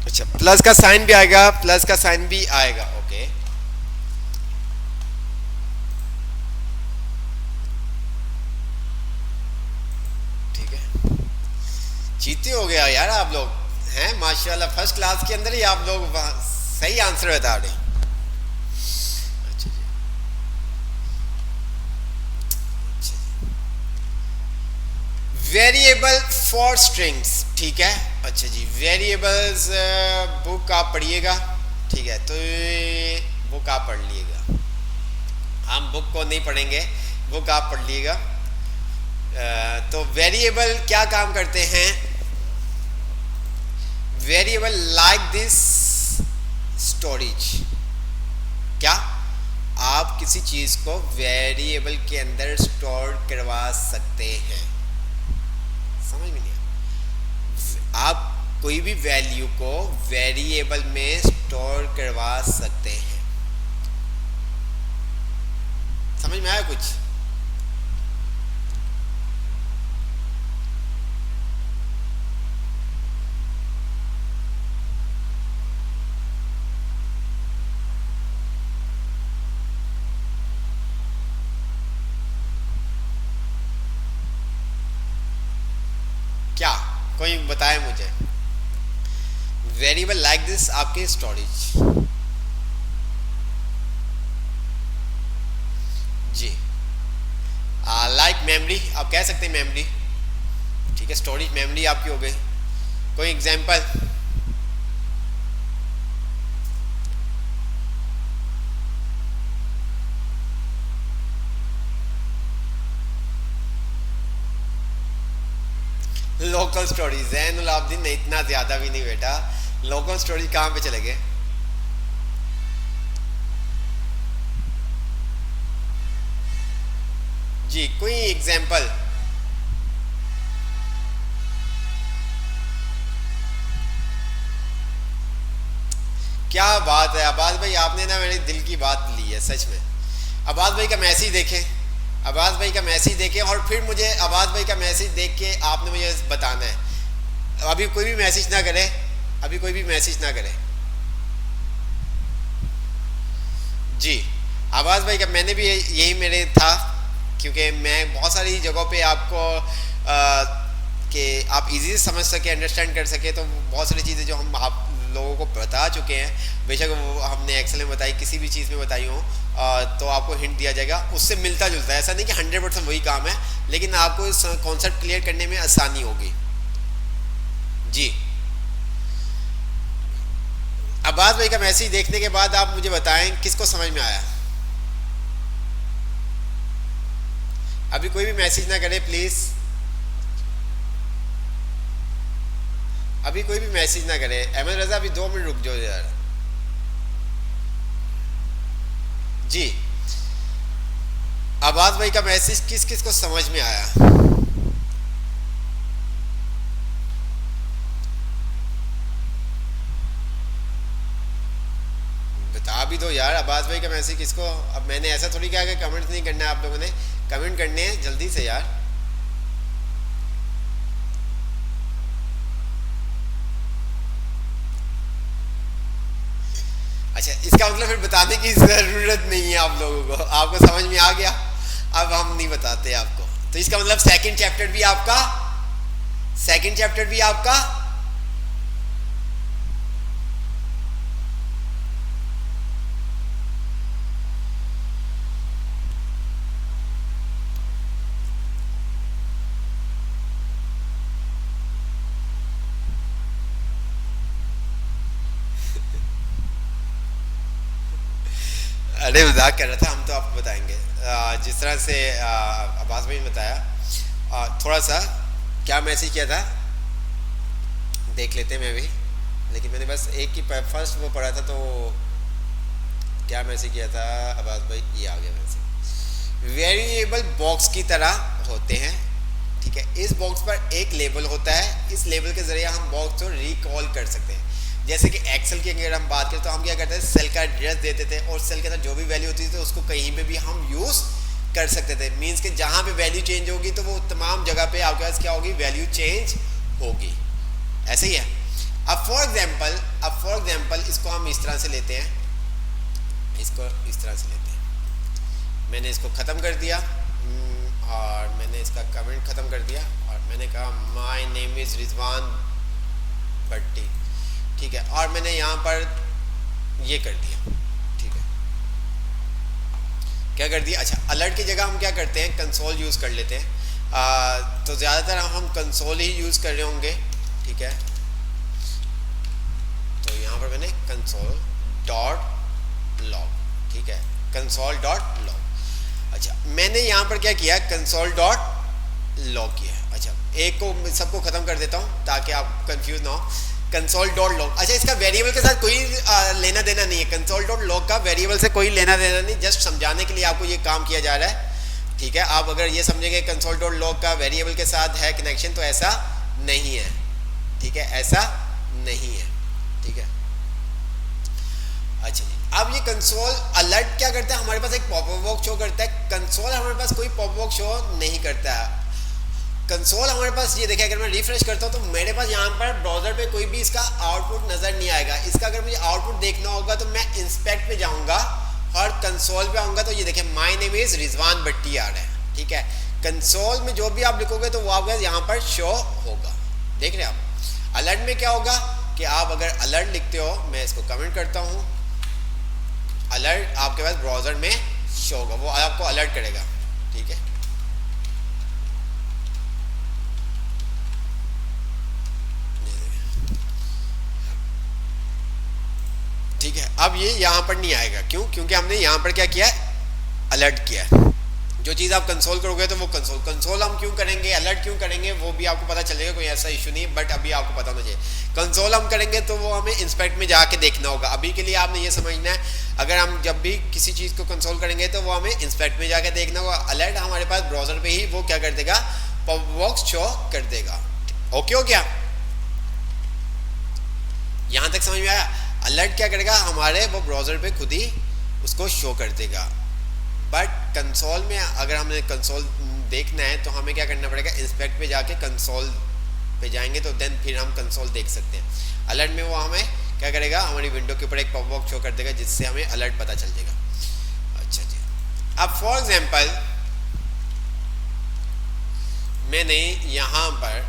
अच्छा, प्लस का साइन भी आएगा, प्लस का साइन भी आएगा, ओके। ठीक है, जीते हो गया यार आप लोग हैं, माशाल्लाह, फर्स्ट क्लास के अंदर ही आप लोग सही आंसर बता रहे। अच्छा जी, अच्छा जी, वेरिएबल फॉर स्ट्रिंग्स, ठीक है, अच्छा जी, वेरिएबल्स बुक आप पढ़िएगा, ठीक है, तो बुक आप पढ़ लीजिएगा, हम बुक को नहीं पढ़ेंगे, बुक आप पढ़ लीजिएगा। तो वेरिएबल क्या काम करते हैं, वेरिएबल लाइक दिस स्टोरेज, क्या आप किसी चीज को वेरिएबल के अंदर स्टोर करवा सकते हैं, समझ में नहीं आया, आप कोई भी वैल्यू को वेरिएबल में स्टोर करवा सकते हैं, समझ में आया कुछ। क्या कोई बताए मुझे, वेरिएबल लाइक दिस आपके स्टोरेज, जी, लाइक मेमोरी आप कह सकते हैं, मेमोरी, ठीक है, स्टोरेज मेमोरी आपकी हो गई। कोई example, local storage, Zainul Abedin ने इतना ज्यादा भी नहीं बेटा, लोकल स्टोरेज कहाँ पे चले गए। जी कोई एग्जांपल, क्या बात है अब्बास भाई, आपने ना मेरे दिल की बात ली है सच में। अब्बास भाई का मैसेज देखें, अब्बास भाई का मैसेज देखें, और फिर मुझे अब्बास भाई का मैसेज देख के आपने मुझे बताना है। अभी कोई भी मैसेज ना करे, अभी कोई भी मैसेज ना करे। जी अब्बास भाई का मैंने भी यही मेरे था, क्योंकि मैं बहुत सारी जगहों पे आपको कि आप इजी से समझ सके, अंडरस्टैंड कर सके, तो बहुत सारी चीज़ें जो हम आप लोगों को बता चुके हैं, बेशक वो हमने एक्सेल में बताई, किसी भी चीज़ में बताई हो, तो आपको हिंट दिया जाएगा, उससे मिलता जुलता है, ऐसा नहीं कि 100% वही काम है, लेकिन आपको इस कॉन्सेप्ट क्लियर करने में आसानी होगी। जी अब्बास भाई का मैसेज देखने के बाद आप मुझे बताएं किसको समझ में आया। अभी कोई भी मैसेज ना करे प्लीज, अभी कोई भी मैसेज ना करे। अहमद रजा अभी 2 मिनट रुक जाओ यार। जी अब्बास भाई का मैसेज किस किस को समझ में आया? बता भी दो यार अब्बास भाई का मैसेज किसको। अब मैंने ऐसा थोड़ी कहा कि कमेंट्स नहीं करना है, आप लोगों ने कमेंट करने हैं जल्दी से यार। अच्छा इसका मतलब फिर बताने की जरूरत नहीं है आप लोगों को, आपको समझ में आ गया। अब हम नहीं बताते आपको, तो इसका मतलब सेकंड चैप्टर भी आपका सेकंड चैप्टर भी आपका अरे मजाक कर रहा था, हम तो आपको बताएंगे जिस तरह से अब्बास भाई ने बताया। थोड़ा सा क्या मैसेज किया था देख लेते हैं मैं भी, लेकिन मैंने बस एक ही फर्स्ट वो पढ़ा था, तो क्या मैसेज किया था अब्बास भाई, ये आ गया मैसेज। वेरिएबल बॉक्स की तरह होते हैं, ठीक है। इस बॉक्स पर एक लेबल होता है, इस लेबल के जरिए हम बॉक्स को रिकॉल कर सकते हैं। जैसे कि एक्सेल की अगर हम बात करें तो हम क्या करते हैं, सेल का एड्रेस देते थे और सेल के अंदर जो भी वैल्यू होती थी तो उसको कहीं पे भी हम यूज़ कर सकते थे। मींस कि जहाँ पे वैल्यू चेंज होगी तो वो तमाम जगह पे आपके पास क्या होगी, वैल्यू चेंज होगी। ऐसे ही है। अब फॉर एग्जाम्पल इसको हम इस तरह से लेते हैं, इसको इस तरह से लेते हैं। मैंने इसको ख़त्म कर दिया और मैंने इसका कमेंट ख़त्म कर दिया और मैंने कहा माय नेम इज़ रिजवान भट्टी, ठीक है। और मैंने यहाँ पर ये कर दिया, ठीक है। क्या कर दिया, अच्छा अलर्ट की जगह हम क्या करते हैं, कंसोल यूज़ कर लेते हैं। तो ज़्यादातर हम कंसोल ही यूज़ कर रहे होंगे, ठीक है। तो यहाँ पर मैंने कंसोल डॉट लॉग, ठीक है, कंसोल डॉट लॉग। अच्छा मैंने यहाँ पर क्या किया, कंसोल डॉट लॉग किया। अच्छा एक को सबको ख़त्म कर देता हूँ ताकि आप कंफ्यूज ना हो। कंसोल डॉट लॉग, अच्छा इसका वेरिएबल के साथ कोई लेना देना नहीं है। कंसोल डॉट लॉग का वेरिएबल से कोई लेना देना नहीं, जस्ट समझाने के लिए आपको ये काम किया जा रहा है, ठीक है। आप अगर ये समझेंगे कंसोल डॉट लॉग का वेरिएबल के साथ है कनेक्शन, तो ऐसा नहीं है, ठीक है, ऐसा नहीं है, ठीक है। अच्छा जी, अब ये कंसोल अलर्ट क्या करता है, हमारे पास एक पॉपअप बॉक्स शो करता है। कंसोल हमारे पास कोई पॉपअप बॉक्स शो नहीं करता है। कंसोल हमारे पास ये देखिए, अगर मैं रिफ्रेश करता हूँ तो मेरे पास यहाँ पर ब्राउजर पे कोई भी इसका आउटपुट नज़र नहीं आएगा। इसका अगर मुझे आउटपुट देखना होगा तो मैं इंस्पेक्ट पे जाऊँगा और कंसोल पे आऊँगा, तो ये देखिए माय नेम इज़ रिजवान भट्टी आ रहा है, ठीक है। कंसोल में जो भी आप लिखोगे तो वो आपका यहाँ पर शो होगा, देख रहे हैं आप। अलर्ट में क्या होगा कि आप अगर अलर्ट लिखते हो, मैं इसको कमेंट करता हूँ, अलर्ट आपके पास ब्राउजर में शो होगा, वो आपको अलर्ट करेगा, ठीक है। ठीक है, अब ये यहाँ पर नहीं आएगा, क्यों, क्योंकि हमने यहाँ पर क्या किया है, अलर्ट किया है। जो चीज़ आप कंसोल करोगे तो वो कंसोल हम क्यों करेंगे, अलर्ट क्यों करेंगे, वो भी आपको पता चलेगा, कोई ऐसा इशू नहीं है। बट अभी आपको पता होना चाहिए, कंसोल हम करेंगे तो वो हमें इंस्पेक्ट में जाके देखना होगा। अभी के लिए आपने ये समझना है, अगर हम जब भी किसी चीज़ को कंसोल करेंगे तो वो हमें इंस्पेक्ट में जाके देखना होगा। अलर्ट हमारे पास ब्राउजर पे ही वो क्या कर देगा, पॉपअप बॉक्स शो कर देगा। ओके हो गया, यहाँ तक समझ में आया। अलर्ट क्या करेगा, हमारे वो ब्राउज़र पे खुद ही उसको शो कर देगा। बट कंसोल में अगर हमने कंसोल देखना है तो हमें क्या करना पड़ेगा, इंस्पेक्ट पे जाके कंसोल पे जाएंगे तो देन फिर हम कंसोल देख सकते हैं। अलर्ट में वो हमें क्या करेगा, हमारी विंडो के ऊपर एक पॉपअप बॉक्स शो कर देगा जिससे हमें अलर्ट पता चल जाएगा। अच्छा जी, अब फॉर एग्जाम्पल मैंने यहाँ पर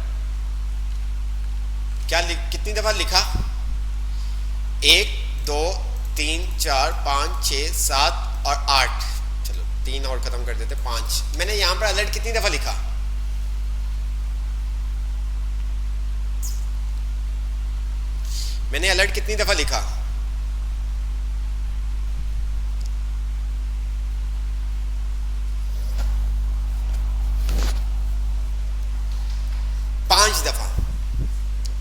क्या कितनी दफ़ा लिखा, 1 2 3 4 5 6 7 और 8, चलो 3 और खत्म कर देते, 5। मैंने यहाँ पर अलर्ट कितनी दफा लिखा, मैंने अलर्ट कितनी दफा लिखा, पांच दफा,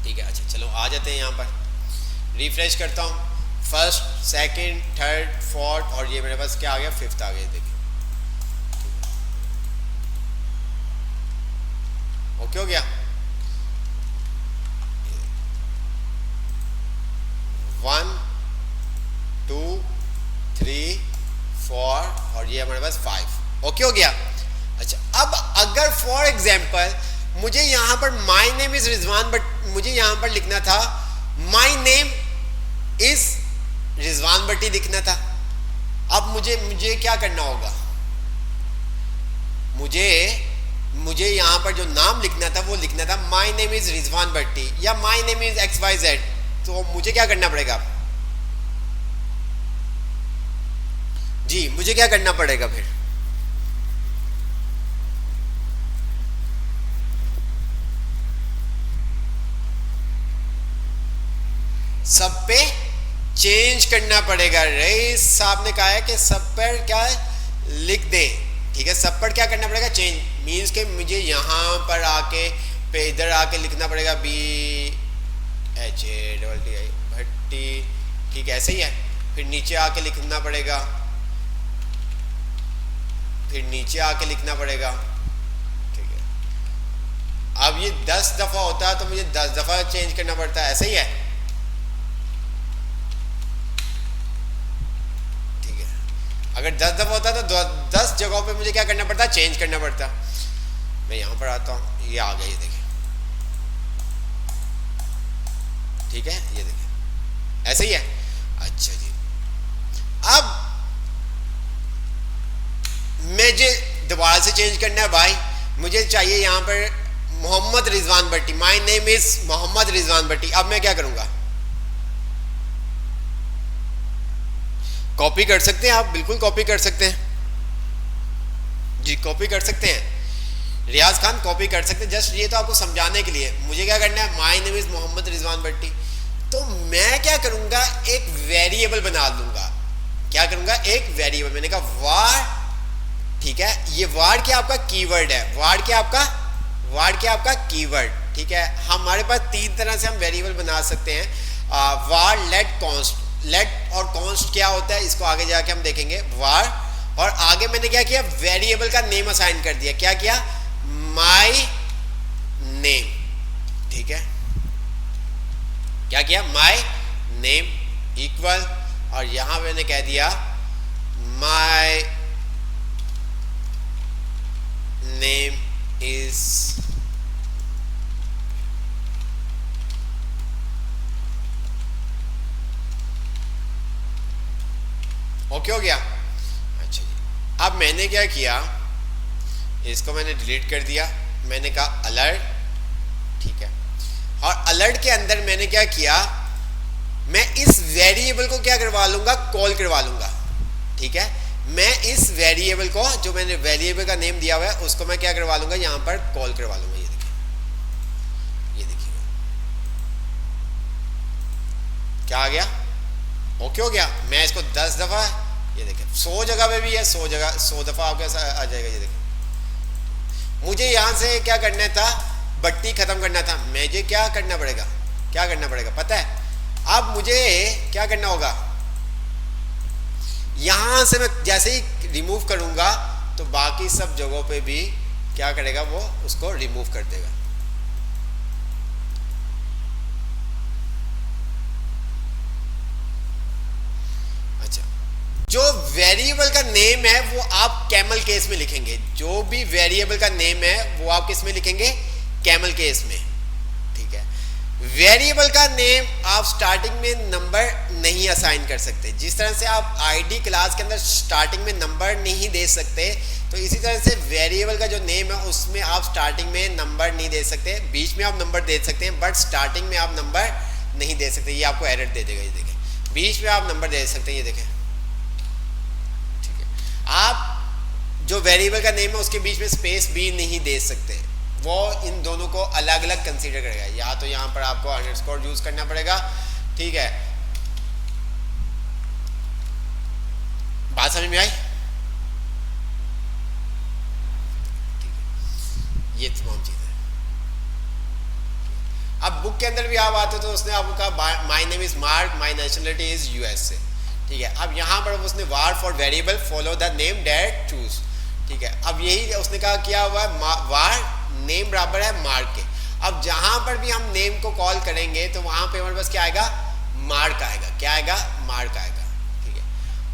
ठीक है। अच्छा चलो आ जाते हैं यहाँ पर, रिफ्रेश करता हूँ, फर्स्ट सेकंड थर्ड फोर्थ और ये मेरे पास क्या आ गया, फिफ्थ आ गया, देखिए ओके हो गया। 1 2 3 4 और ये हमारे पास 5, ओके हो गया। अच्छा अब अगर फॉर एग्जाम्पल मुझे यहाँ पर माई नेम इज रिजवान, बट मुझे यहाँ पर लिखना था माई नेम इज रिजवान भट्टी लिखना था। अब मुझे क्या करना होगा, मुझे मुझे यहाँ पर जो नाम लिखना था वो लिखना था माई नेम इज रिजवान भट्टी या माई नेम इज XYZ। तो मुझे क्या करना पड़ेगा जी, मुझे क्या करना पड़ेगा फिर? सब पे चेंज करना पड़ेगा। रईस साहब ने कहा है कि सब पर क्या लिख दें, ठीक है। सब पर क्या करना पड़ेगा? चेंज मीन्स के मुझे यहाँ पर आके पे इधर आके लिखना पड़ेगा BHATTI भट्टी, ठीक है, ऐसे ही है। फिर नीचे आके लिखना पड़ेगा, फिर नीचे आके लिखना पड़ेगा, ठीक है। अब ये 10 दफा होता है तो मुझे 10 दफा चेंज करना पड़ता है, ऐसे ही है, ठीक है। अगर 10 दफा होता तो 10 जगहों पे मुझे क्या करना पड़ता? चेंज करना पड़ता। मैं यहां पर आता हूं, ये आ गया, ये देखिए, ठीक है, ये देखिए, ऐसे ही है। अच्छा जी, अब मुझे दोबारा से चेंज करना है भाई। मुझे चाहिए यहां पर Mohammad Rizwan Bhatti, my name is Mohammad Rizwan Bhatti. अब मैं क्या करूंगा? कॉपी कर सकते हैं आप, बिल्कुल कॉपी कर सकते हैं जी, कॉपी कर सकते हैं। रियाज खान कॉपी कर सकते हैं, जस्ट ये तो आपको समझाने के लिए। मुझे क्या करना है? My name is Mohammad Rizwan Bhatti. तो मैं क्या करूंगा? एक वेरिएबल बना दूंगा। क्या करूंगा? एक वेरिएबल। मैंने कहा वार, ठीक है, ये वार क्या आपका कीवर्ड है, वार क्या आपका कीवर्ड, ठीक है। हमारे पास 3 तरह से हम वेरिएबल बना सकते हैं, वार, लेट, कॉन्स्ट। लेट और कॉन्स्ट क्या होता है इसको आगे जाके हम देखेंगे। वार, और आगे मैंने क्या किया? वेरिएबल का नेम असाइन कर दिया। क्या किया? माई नेम, ठीक है, क्या किया? माई नेम इक्वल, और यहां मैंने कह दिया माई नेम इज ओके, हो गया। अच्छा जी, अब मैंने क्या किया? इसको मैंने डिलीट कर दिया। मैंने कहा अलर्ट, ठीक है, और अलर्ट के अंदर मैंने क्या किया? मैं इस वेरिएबल को क्या करवा लूंगा? कॉल करवा लूंगा, ठीक है। मैं इस वेरिएबल को, जो मैंने वेरिएबल का नेम दिया हुआ है, उसको मैं क्या करवा लूंगा? यहां पर कॉल करवा लूंगा। ये देखिए, ये देखिए, क्या आ गया? ओके हो गया। मैं इसको 10 दफा, ये देखिए 100 जगह पे भी है, 100 जगह 100 दफा आपके आ जाएगा। ये देखिए, मुझे यहां से क्या करना था? भट्टी खत्म करना था। मुझे क्या करना पड़ेगा? क्या करना पड़ेगा पता है? अब मुझे क्या करना होगा? यहां से मैं जैसे ही रिमूव करूंगा तो बाकी सब जगहों पे भी क्या करेगा? वो उसको रिमूव कर देगा। अच्छा, जो वेरिएबल का नेम है वो आप कैमल केस में लिखेंगे। जो भी वेरिएबल का नेम है वो आप किस में लिखेंगे? कैमल केस में, ठीक है। वेरिएबल का नेम आप स्टार्टिंग में नंबर नहीं असाइन कर सकते। जिस तरह से आप आईडी क्लास के अंदर स्टार्टिंग में नंबर नहीं दे सकते, तो इसी तरह से वेरिएबल का जो नेम है उसमें आप स्टार्टिंग में नंबर नहीं दे सकते। बीच में आप नंबर दे सकते हैं, बट स्टार्टिंग में आप नंबर नहीं दे सकते। ये आपको एरर दे देगा। ये देखें, बीच में आप नंबर दे सकते हैं, ये देखें, ठीक है। आप जो वेरिएबल का नेम है उसके बीच में स्पेस भी नहीं दे सकते। वो इन दोनों को अलग अलग कंसीडर करेगा। या तो यहां पर आपको अंडरस्कोर यूज करना पड़ेगा, ठीक है। बात समझ में आई? ठीक है, ये तमाम चीजें। अब बुक के अंदर भी आप आते तो उसने आपको कहा my name is Mark, my nationality is USA, ठीक है। अब यहां पर उसने var for variable follow the name that choose, ठीक है। अब यही उसने कहा किया हुआ वार नेम बराबर है मार्क के। अब जहां पर भी हम नेम को कॉल करेंगे तो वहां पे हमारे पास क्या आएगा? मार्क आएगा। क्या आएगा? मार्क आएगा, ठीक है।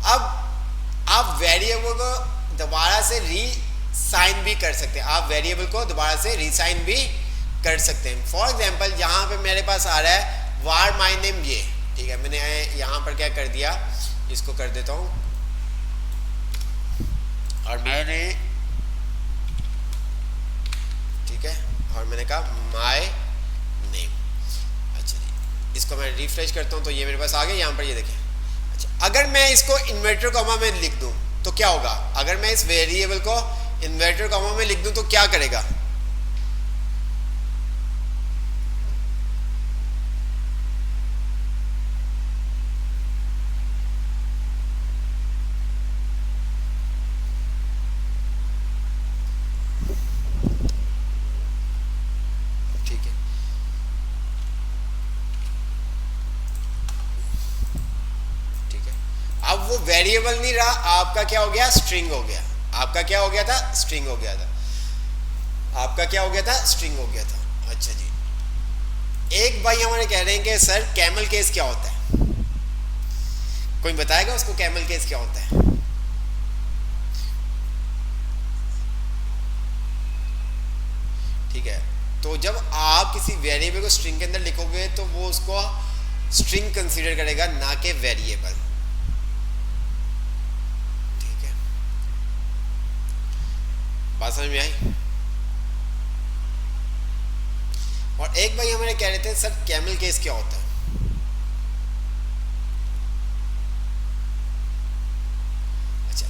अब आप वेरिएबल को दोबारा से रीसाइन भी कर सकते हैं। आप वेरिएबल को दोबारा से रीसाइन भी कर सकते हैं। फॉर एग्जांपल यहां पे मेरे पास आ रहा है वार माय नेम, ये ठीक है। मैंने यहां पर क्या कर दिया, इसको कर देता हूं, और मैंने और मैंने कहा माय नेम। अच्छा जी, इसको मैं रिफ्रेश करता हूँ तो ये मेरे पास आ गया यहाँ पर, ये देखें। अच्छा, अगर मैं इसको इन्वर्टर कॉमा में लिख दूँ तो क्या होगा? अगर मैं इस वेरिएबल को इन्वर्टर कॉमा में लिख दूँ तो क्या करेगा? अब वो वेरिएबल नहीं रहा, आपका क्या हो गया? स्ट्रिंग हो गया। आपका क्या हो गया था? स्ट्रिंग हो गया था। आपका क्या हो गया था? स्ट्रिंग हो गया था। अच्छा जी, एक भाई हमारे कह रहे हैं कि सर कैमल केस क्या होता है? कोई बताएगा उसको कैमल केस क्या होता है? ठीक है, तो जब आप किसी वेरिएबल को स्ट्रिंग के अंदर लिखोगे तो वो उसको स्ट्रिंग कंसीडर करेगा, ना कि वेरिएबल। बात समझ में आई? और एक भाई हमारे कह रहे थे सर कैमल केस क्या होता है? अच्छा,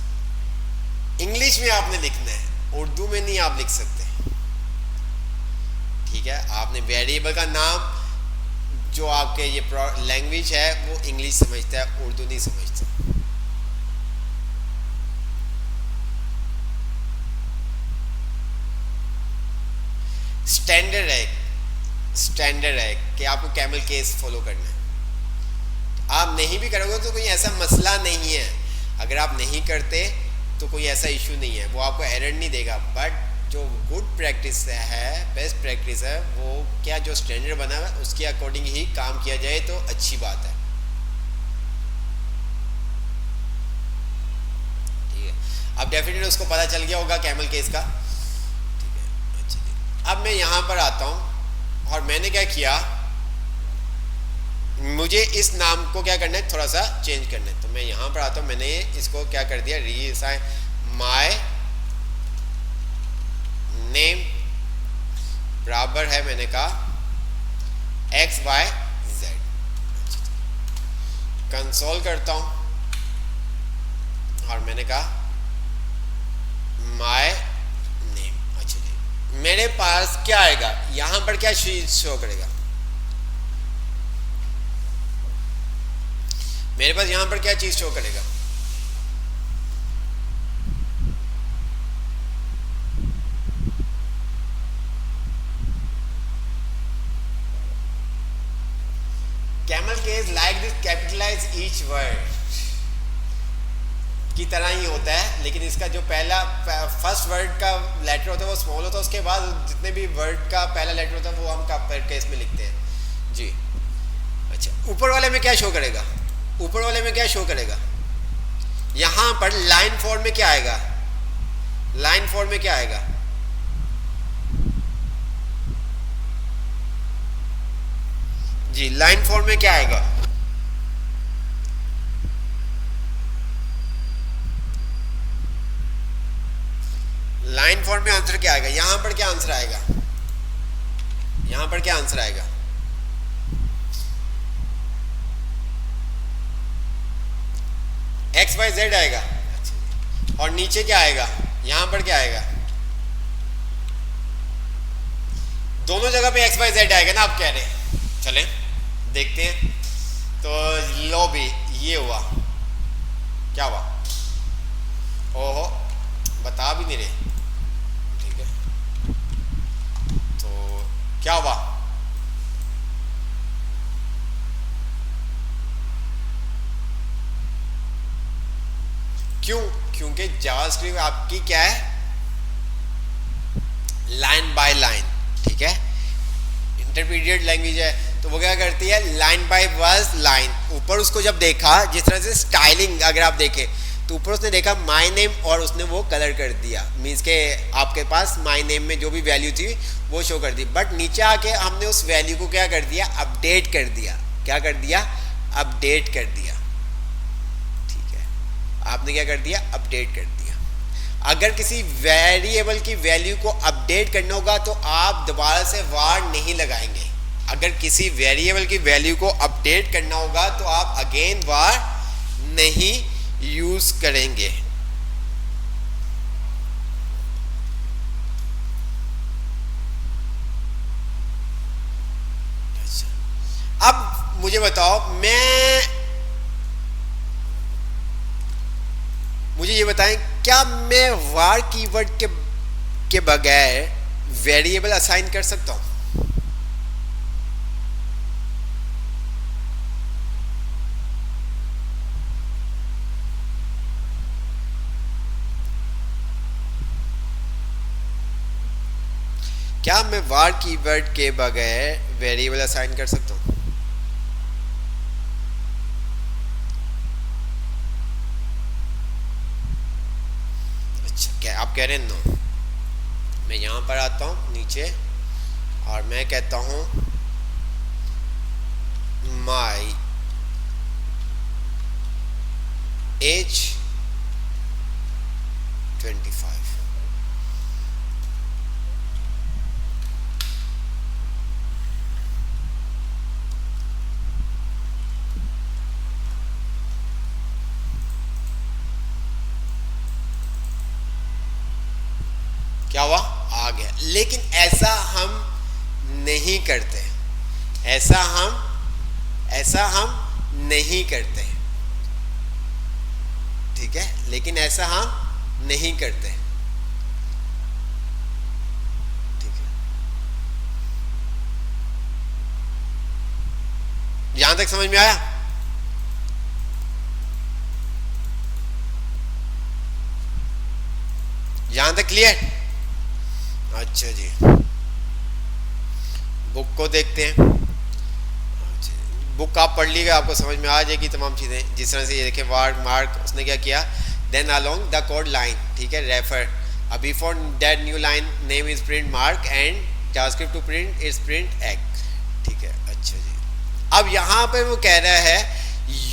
इंग्लिश में आपने लिखना है, उर्दू में नहीं आप लिख सकते। ठीक है, आपने वेरिएबल का नाम जो आपके ये लैंग्वेज है वो इंग्लिश समझता है, उर्दू नहीं समझता। स्टैंडर्ड है, स्टैंडर्ड है कि आपको कैमल केस फॉलो करना है। आप नहीं भी करोगे तो कोई ऐसा मसला नहीं है, अगर आप नहीं करते तो कोई ऐसा इशू नहीं है, वो आपको एरर नहीं देगा। बट जो गुड प्रैक्टिस है, बेस्ट प्रैक्टिस है, वो क्या जो स्टैंडर्ड बना हुआ है उसके अकॉर्डिंग ही काम किया जाए तो अच्छी बात है। ठीक है, अब डेफिनेटली उसको पता चल गया होगा कैमल केस का। अब मैं यहाँ पर आता हूँ और मैंने क्या किया, मुझे इस नाम को क्या करना है, थोड़ा सा चेंज करना है। तो मैं यहाँ पर आता हूँ, मैंने इसको क्या कर दिया, रीअसाइन माय नेम बराबर है, मैंने कहा XYZ। कंसोल करता हूँ और मैंने कहा माय नेम। अच्छा जी, मेरे पास क्या आएगा यहां पर, क्या शो करेगा? मेरे पास यहां पर क्या चीज शो करेगा? Camel case like this capitalize each word की तरह ही होता है, लेकिन इसका जो पहला फर्स्ट वर्ड का लेटर होता है वो स्मॉल होता है, उसके बाद जितने भी वर्ड का पहला लेटर होता है वो हम कैपिटल केस में लिखते हैं जी। अच्छा, ऊपर वाले में क्या शो करेगा? ऊपर वाले में क्या शो करेगा? यहां पर लाइन फॉर्म में क्या आएगा? लाइन फॉर्म में क्या आएगा? जी, लाइन फॉर्म में क्या आएगा? लाइन फॉर्म में आंसर क्या आएगा? यहां पर क्या आंसर आएगा? यहां पर क्या आंसर आएगा? XYZ आएगा। और नीचे क्या आएगा? यहां पर क्या आएगा? दोनों जगह पे XYZ आएगा ना, आप कह रहे हैं। चलें देखते हैं। तो लो भी ये हुआ, क्या हुआ? ओहो, बता भी नहीं रहे। ठीक है, तो क्या हुआ? क्यों? क्योंकि जावास्क्रिप्ट आपकी क्या है, लाइन बाय लाइन। ठीक है, इंटरमीडिएट लैंग्वेज है, तो वो क्या करती है, लाइन बाय वर्स लाइन। ऊपर उसको जब देखा, जिस तरह से स्टाइलिंग अगर आप देखें तो ऊपर उसने देखा माय नेम और उसने वो कलर कर दिया, मीन्स के आपके पास माय नेम में जो भी वैल्यू थी वो शो कर दी। बट नीचे आके हमने उस वैल्यू को क्या कर दिया, अपडेट कर दिया। क्या कर दिया? अपडेट कर दिया। ठीक है, आपने क्या कर दिया, अपडेट कर दिया। अगर किसी वेरिएबल की वैल्यू को अपडेट करना होगा तो आप दोबारा से var नहीं लगाएंगे। अगर किसी वेरिएबल की वैल्यू को अपडेट करना होगा तो आप अगेन var नहीं यूज करेंगे। अब मुझे बताओ, मुझे ये बताएं, क्या मैं var कीवर्ड के बगैर वेरिएबल असाइन कर सकता हूं? क्या मैं var कीवर्ड के बगैर वेरिएबल असाइन कर सकता हूं? अच्छा, क्या आप कह रहे हैं नो? मैं यहां पर आता हूं नीचे और मैं कहता हूं माई एज 25। क्या हुआ? आ गया। लेकिन ऐसा हम नहीं करते, ऐसा हम नहीं करते, ठीक है? लेकिन ऐसा हम नहीं करते, ठीक है? यहां तक समझ में आया? यहां तक क्लियर? अच्छा जी, बुक को देखते हैं। बुक आप पढ़ लीजिएगा, आपको समझ में आ जाएगी तमाम चीज़ें। जिस तरह से ये देखें, वार्ड मार्क उसने क्या किया, then along the code line, ठीक है, refer before that new line name is print Mark and JavaScript to print is print egg, ठीक है। अच्छा जी, अब यहाँ पे वो कह रहा है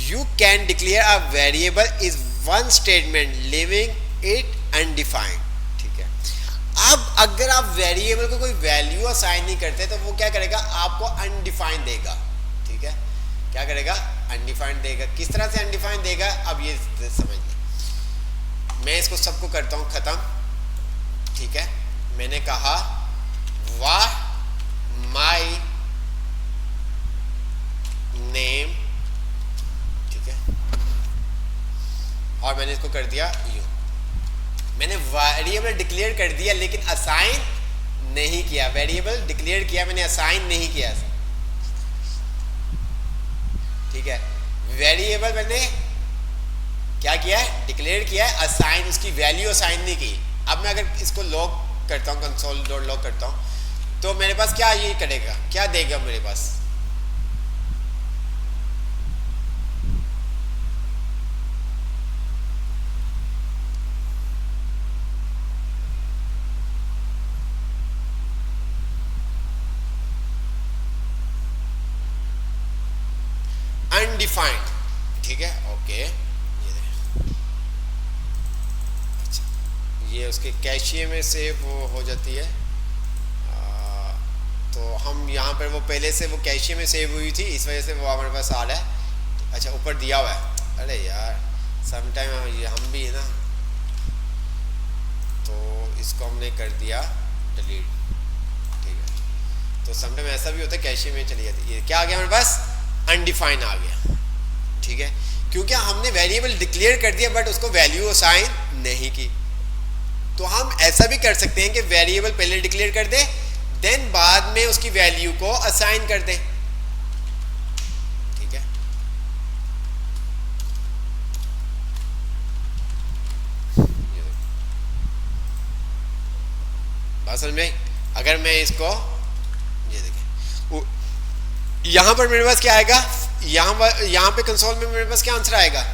you can declare a variable is one statement living it undefined, ठीक है। अब अगर आप वेरिएबल को कोई वैल्यू असाइन नहीं करते तो वो क्या करेगा, आपको अनडिफाइंड देगा, ठीक है। क्या करेगा? अनडिफाइंड देगा। किस तरह से अनडिफाइंड देगा, अब ये समझ लें। मैं इसको सबको करता हूं खत्म, ठीक है। मैंने कहा वाह माई नेम, ठीक है, और मैंने इसको कर दिया यू। मैंने वेरिएबल डिक्लेयर कर दिया लेकिन असाइन नहीं किया। वेरिएबल डिक्लेयर किया, मैंने असाइन नहीं किया, ठीक है। वेरिएबल मैंने क्या किया है, डिक्लेयर किया है, असाइन उसकी वैल्यू असाइन नहीं की। अब मैं अगर इसको लॉग करता हूं, कंसोल डॉट लॉग करता हूं, तो मेरे पास क्या ये करेगा, क्या देगा मेरे पास? अनडिफाइंड, ठीक है, ओके। ये अच्छा, ये उसके कैशिए में सेव हो जाती है। तो हम यहाँ पर वो पहले से वो कैशिए में सेव हुई थी, इस वजह से वो हमारे पास आ रहा है। अच्छा, ऊपर दिया हुआ है। अरे यार, समटाइम ये हम भी है ना, तो इसको हमने कर दिया डिलीट, ठीक है। तो समटाइम ऐसा भी होता है, कैशिए में चली जाती है। ये क्या आ गया हमारे पास? अनडिफाइंड आ गया, ठीक है, क्योंकि हमने वेरिएबल डिक्लेयर कर दिया बट उसको वैल्यू असाइन नहीं की। तो हम ऐसा भी कर सकते हैं कि वेरिएबल पहले डिक्लेयर कर दे, देन बाद में उसकी वैल्यू को असाइन कर दें, ठीक है। बात समझ में? अगर मैं इसको ये देखें, यहां पर मेरे पास क्या आएगा, यहां पे कंसोल में मेरे पास क्या आंसर आएगा?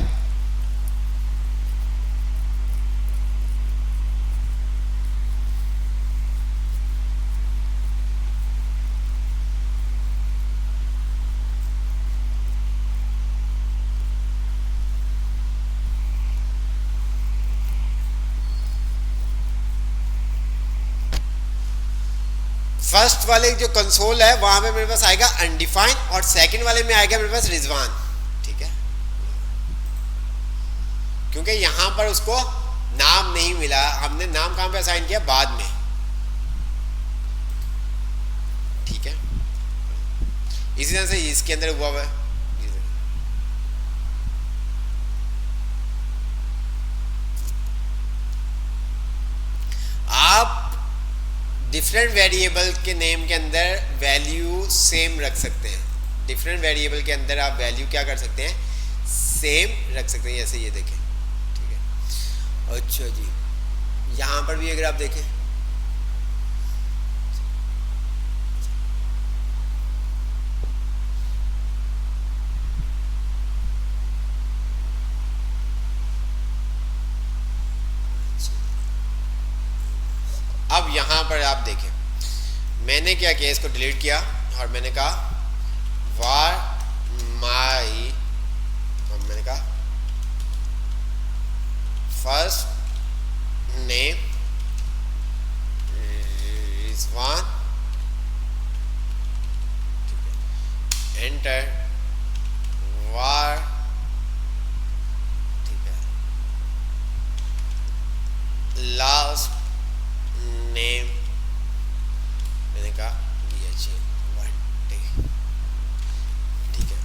फर्स्ट वाले जो कंसोल है वहां पे मेरे पास आएगा अनडिफाइंड, और सेकंड वाले में आएगा मेरे पास रिजवान। ठीक है, क्योंकि यहां पर उसको नाम नहीं मिला, हमने नाम कहां पे असाइन किया, बाद में। ठीक है, इसी तरह से इसके अंदर हुआ हुआ है। आप डिफरेंट वेरिएबल के नेम के अंदर वैल्यू सेम रख सकते हैं। डिफरेंट वेरिएबल के अंदर आप वैल्यू क्या कर सकते हैं, सेम रख सकते हैं। जैसे ये देखें, ठीक है। अच्छा जी, यहां पर भी अगर आप देखें, अब यहां पर आप देखें, मैंने क्या किया, इसको डिलीट किया और मैंने कहा var my, और मैंने कहा first name Rizwan, enter, var, ठीक है, लास्ट नेम मैंने कहा ठीक है,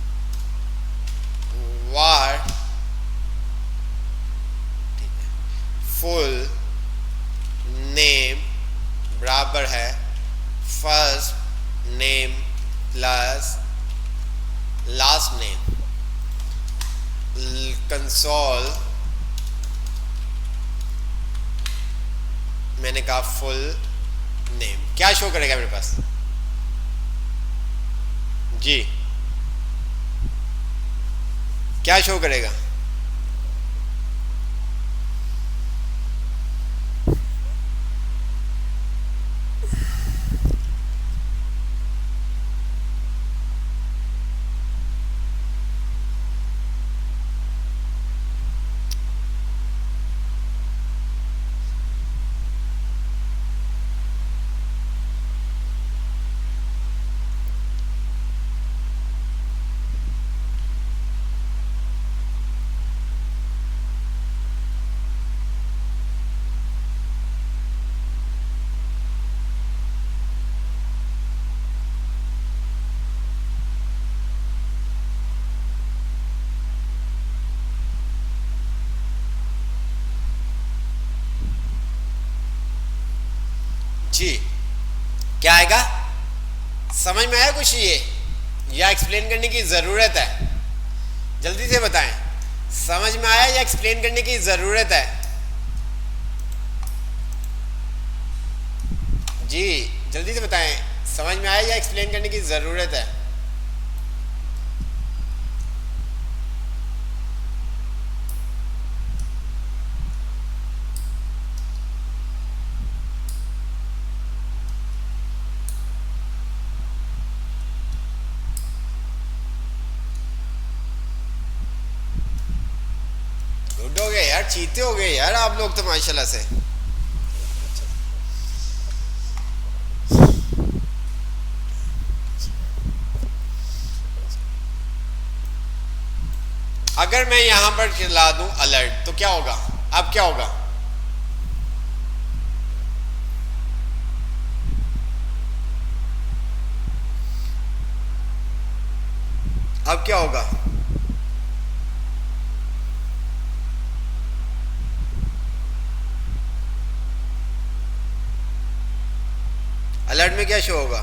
वार, ठीक है, फुल नेम बराबर है first name plus last name, console मैंने कहा फुल नेम। क्या शो करेगा मेरे पास जी, क्या शो करेगा, जी क्या आएगा, समझ में आया कुछ ये, या एक्सप्लेन करने की जरूरत है, जल्दी से बताएं, समझ में आया या एक्सप्लेन करने की जरूरत है जी, जल्दी से बताएं, समझ में आया या एक्सप्लेन करने की जरूरत है। हो गए यार, चीते हो गए यार आप लोग तो माशाल्लाह से। अगर मैं यहां पर चला दूं अलर्ट तो क्या होगा, अब क्या होगा, अब क्या होगा, अलर्ट में क्या शो होगा,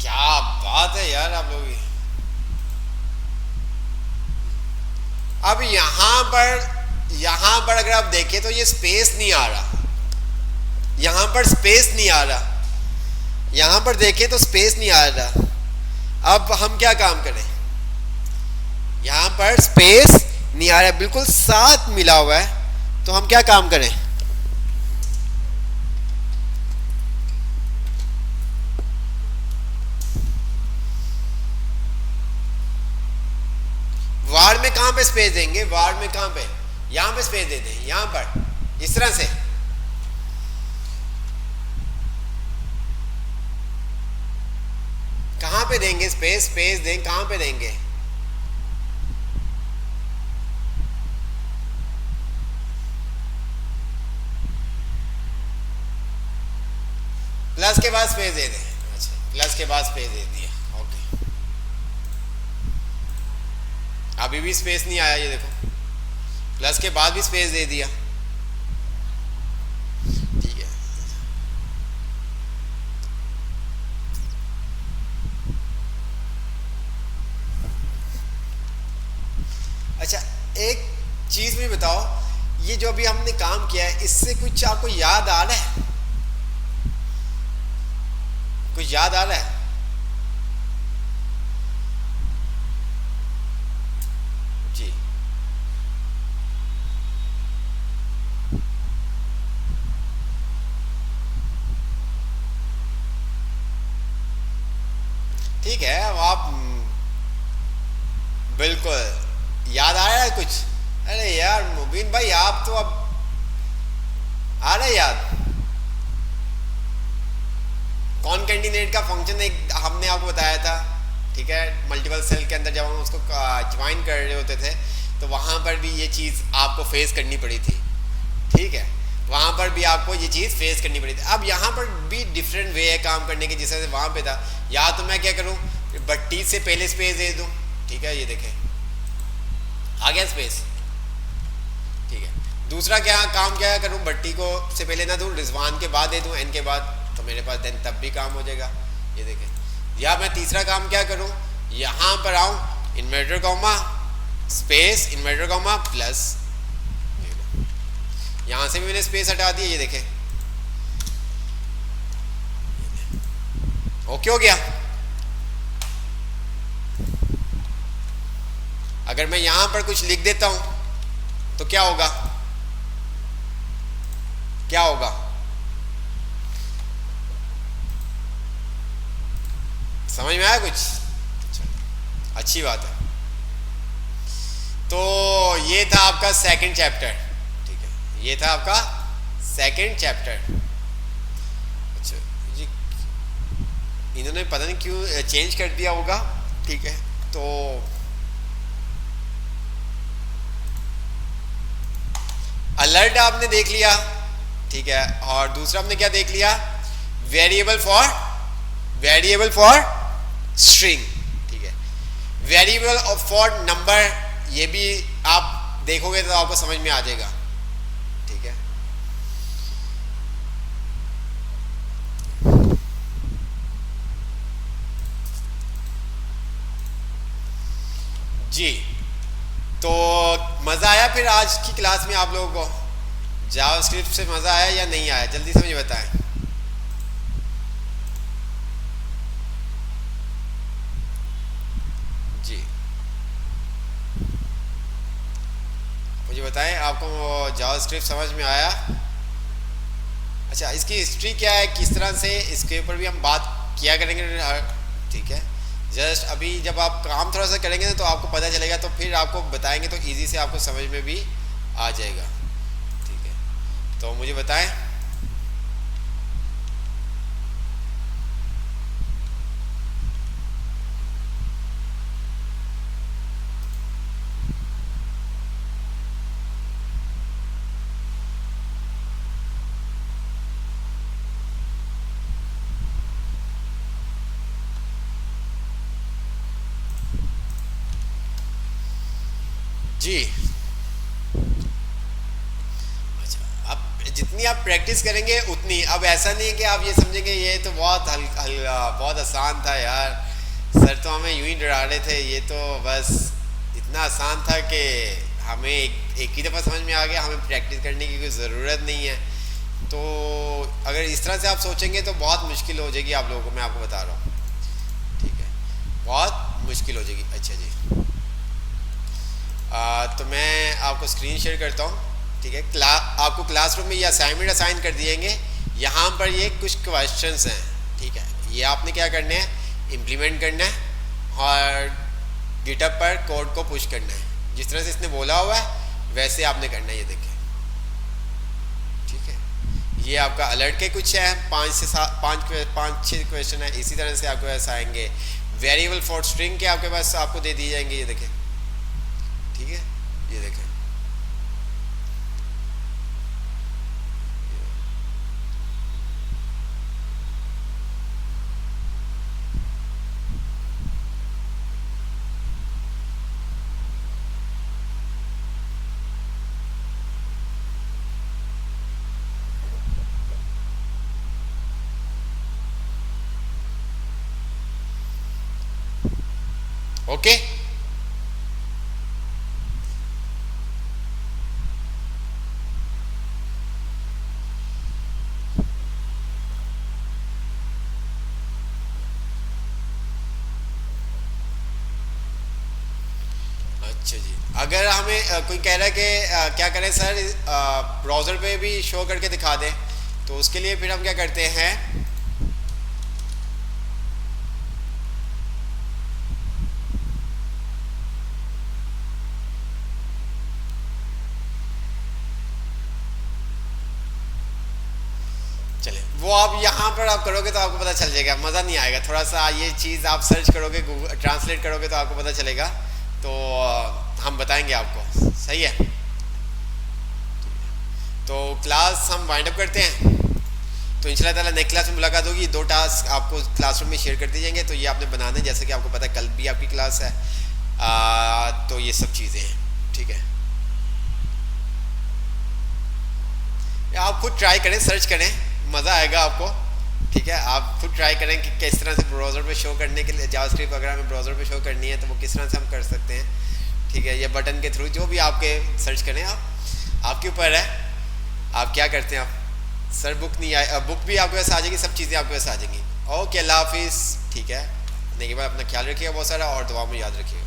क्या बात है यार आप लोग। अब यहां पर अगर आप देखें तो ये स्पेस नहीं आ रहा, यहां पर स्पेस नहीं आ रहा, यहां पर देखें तो स्पेस नहीं आ रहा। अब हम क्या काम करें, यहां पर स्पेस नहीं आ रहा है, बिल्कुल साथ मिला हुआ है, तो हम क्या काम करें? वार्ड में कहां पे स्पेस देंगे? वार्ड में कहां पे? यहां पे स्पेस दे दें, यहां पर इस तरह से। कहां पे देंगे स्पेस? स्पेस दें, कहां पे देंगे? प्लस के बाद स्पेस दे दें। अच्छा, प्लस के बाद स्पेस दे दिया, ओके। अभी भी स्पेस नहीं आया, ये देखो, प्लस के बाद भी स्पेस दे दिया, ठीक है। अच्छा, एक चीज भी बताओ, ये जो अभी हमने काम किया है, इससे कुछ आपको याद आ रहा है? कुछ याद आ रहा है? जी, ठीक है। अब आप बिल्कुल याद आ रहा है कुछ? अरे यार मुबीन भाई, आप तो अब आ रहा है याद। कॉनकेटिनेट का फंक्शन एक हमने आपको बताया था, ठीक है। मल्टीपल सेल के अंदर जब हम उसको ज्वाइन कर रहे होते थे, तो वहां पर भी ये चीज़ आपको फेस करनी पड़ी थी, ठीक है। वहां पर भी आपको ये चीज़ फेस करनी पड़ी थी। अब यहाँ पर भी डिफरेंट वे है काम करने के, जैसे वहां पे था। या तो मैं क्या करूँ, बट्टी से पहले स्पेस दे दूँ, ठीक है, ये देखें आ गया स्पेस, ठीक है। दूसरा क्या काम क्या करूँ, बट्टी को से पहले ना दूँ, रिजवान के बाद दे दूँ, एन के बाद, तो मेरे पास देन तब भी काम हो जाएगा, ये देखें। या मैं तीसरा काम क्या करूँ, यहाँ पर आऊँ, inverter comma space, inverter comma plus, यहाँ से भी मैंने स्पेस हटा दिया, ये देखें, ओके हो गया। अगर मैं यहां पर कुछ लिख देता हूं तो क्या होगा? क्या होगा? समझ में आया कुछ? अच्छी बात है। तो ये था आपका सेकंड चैप्टर, ठीक है, ये था आपका सेकंड चैप्टर। अच्छा जी, इन्होंने पता नहीं क्यों चेंज कर दिया होगा, ठीक है। तो अलर्ट आपने देख लिया, ठीक है। और दूसरा हमने क्या देख लिया? वेरिएबल फॉर स्ट्रिंग, ठीक है। वेरिएबल फॉर नंबर, ये भी आप देखोगे तो आपको समझ में आ जाएगा, ठीक है। जी, तो मज़ा आया फिर आज की क्लास में आप लोगों को? जावास्क्रिप्ट से मज़ा आया या नहीं आया? जल्दी से मुझे बताएं। जी, मुझे बताएं, आपको जावास्क्रिप्ट समझ में आया? अच्छा, इसकी हिस्ट्री क्या है, किस तरह से, इसके ऊपर भी हम बात किया करेंगे, ठीक है। जस्ट अभी जब आप काम थोड़ा सा करेंगे ना, तो आपको पता चलेगा, तो फिर आपको बताएंगे तो इजी से आपको समझ में भी आ जाएगा, ठीक है। तो मुझे बताएं। जी, अच्छा, अब जितनी आप प्रैक्टिस करेंगे उतनी, अब ऐसा नहीं है कि आप ये समझेंगे ये तो बहुत बहुत आसान था यार, सर तो हमें यूं ही डरा रहे थे, ये तो बस इतना आसान था कि हमें एक ही दफ़ा समझ में आ गया, हमें प्रैक्टिस करने की कोई ज़रूरत नहीं है। तो अगर इस तरह से आप सोचेंगे तो बहुत मुश्किल हो जाएगी आप लोगों को, मैं आपको बता रहा हूँ, ठीक है, बहुत मुश्किल हो जाएगी। अच्छा जी, तो मैं आपको स्क्रीन शेयर करता हूँ, ठीक है। आपको क्लासरूम में ये असाइनमेंट असाइन कर दिएंगे। यहाँ पर ये कुछ क्वेश्चंस हैं, ठीक है। ये आपने क्या करना है, इम्प्लीमेंट करना है और गिटहब पर कोड को पुश करना है। जिस तरह से इसने बोला हुआ है वैसे आपने करना है। ये देखिए, ठीक है। ये आपका अलर्ट के कुछ है, 5 6 क्वेश्चन है। इसी तरह से आपके पास आएंगे वेरिएबल फॉर स्ट्रिंग के, आपके पास आपको दे दिए जाएंगे। ये देखें, ठीक है। ये देखें, ओके। अच्छा जी, अगर हमें कोई कह रहा है कि क्या करें सर, ब्राउज़र पे भी शो करके दिखा दें, तो उसके लिए फिर हम क्या करते हैं, चले वो आप यहाँ पर आप करोगे तो आपको पता चल जाएगा, मज़ा नहीं आएगा। थोड़ा सा ये चीज़ आप सर्च करोगे, गूगल ट्रांसलेट करोगे तो आपको पता चलेगा। तो हम बताएंगे आपको, सही है। तो क्लास हम वाइंड अप करते हैं। तो इंशाल्लाह ताला नेक्स्ट क्लास में मुलाकात होगी। 2 टास्क आपको क्लासरूम में शेयर कर दिए जाएंगे, तो ये आपने बनाने, जैसे कि आपको पता है कल भी आपकी क्लास है। तो ये सब चीज़ें हैं, ठीक है। आप खुद ट्राई करें, सर्च करें, मज़ा आएगा आपको, ठीक है। आप खुद ट्राई करें कि किस तरह से ब्राउज़र पे शो करने के लिए, जावास्क्रिप्ट वगैरह में ब्राउज़र पे शो करनी है तो वो किस तरह से हम कर सकते हैं, ठीक है। ये बटन के थ्रू जो भी आपके सर्च करें, आप आपके ऊपर है, आप क्या करते हैं। आप सर बुक नहीं आए, बुक भी आपके पास आ जाएगी, सब चीज़ें आपके पास आ जाएंगी। ओके, अल्लाह हाफिज़, ठीक है। नहीं के बाद अपना ख्याल रखिएगा बहुत सारा, और दुआ में याद रखिएगा।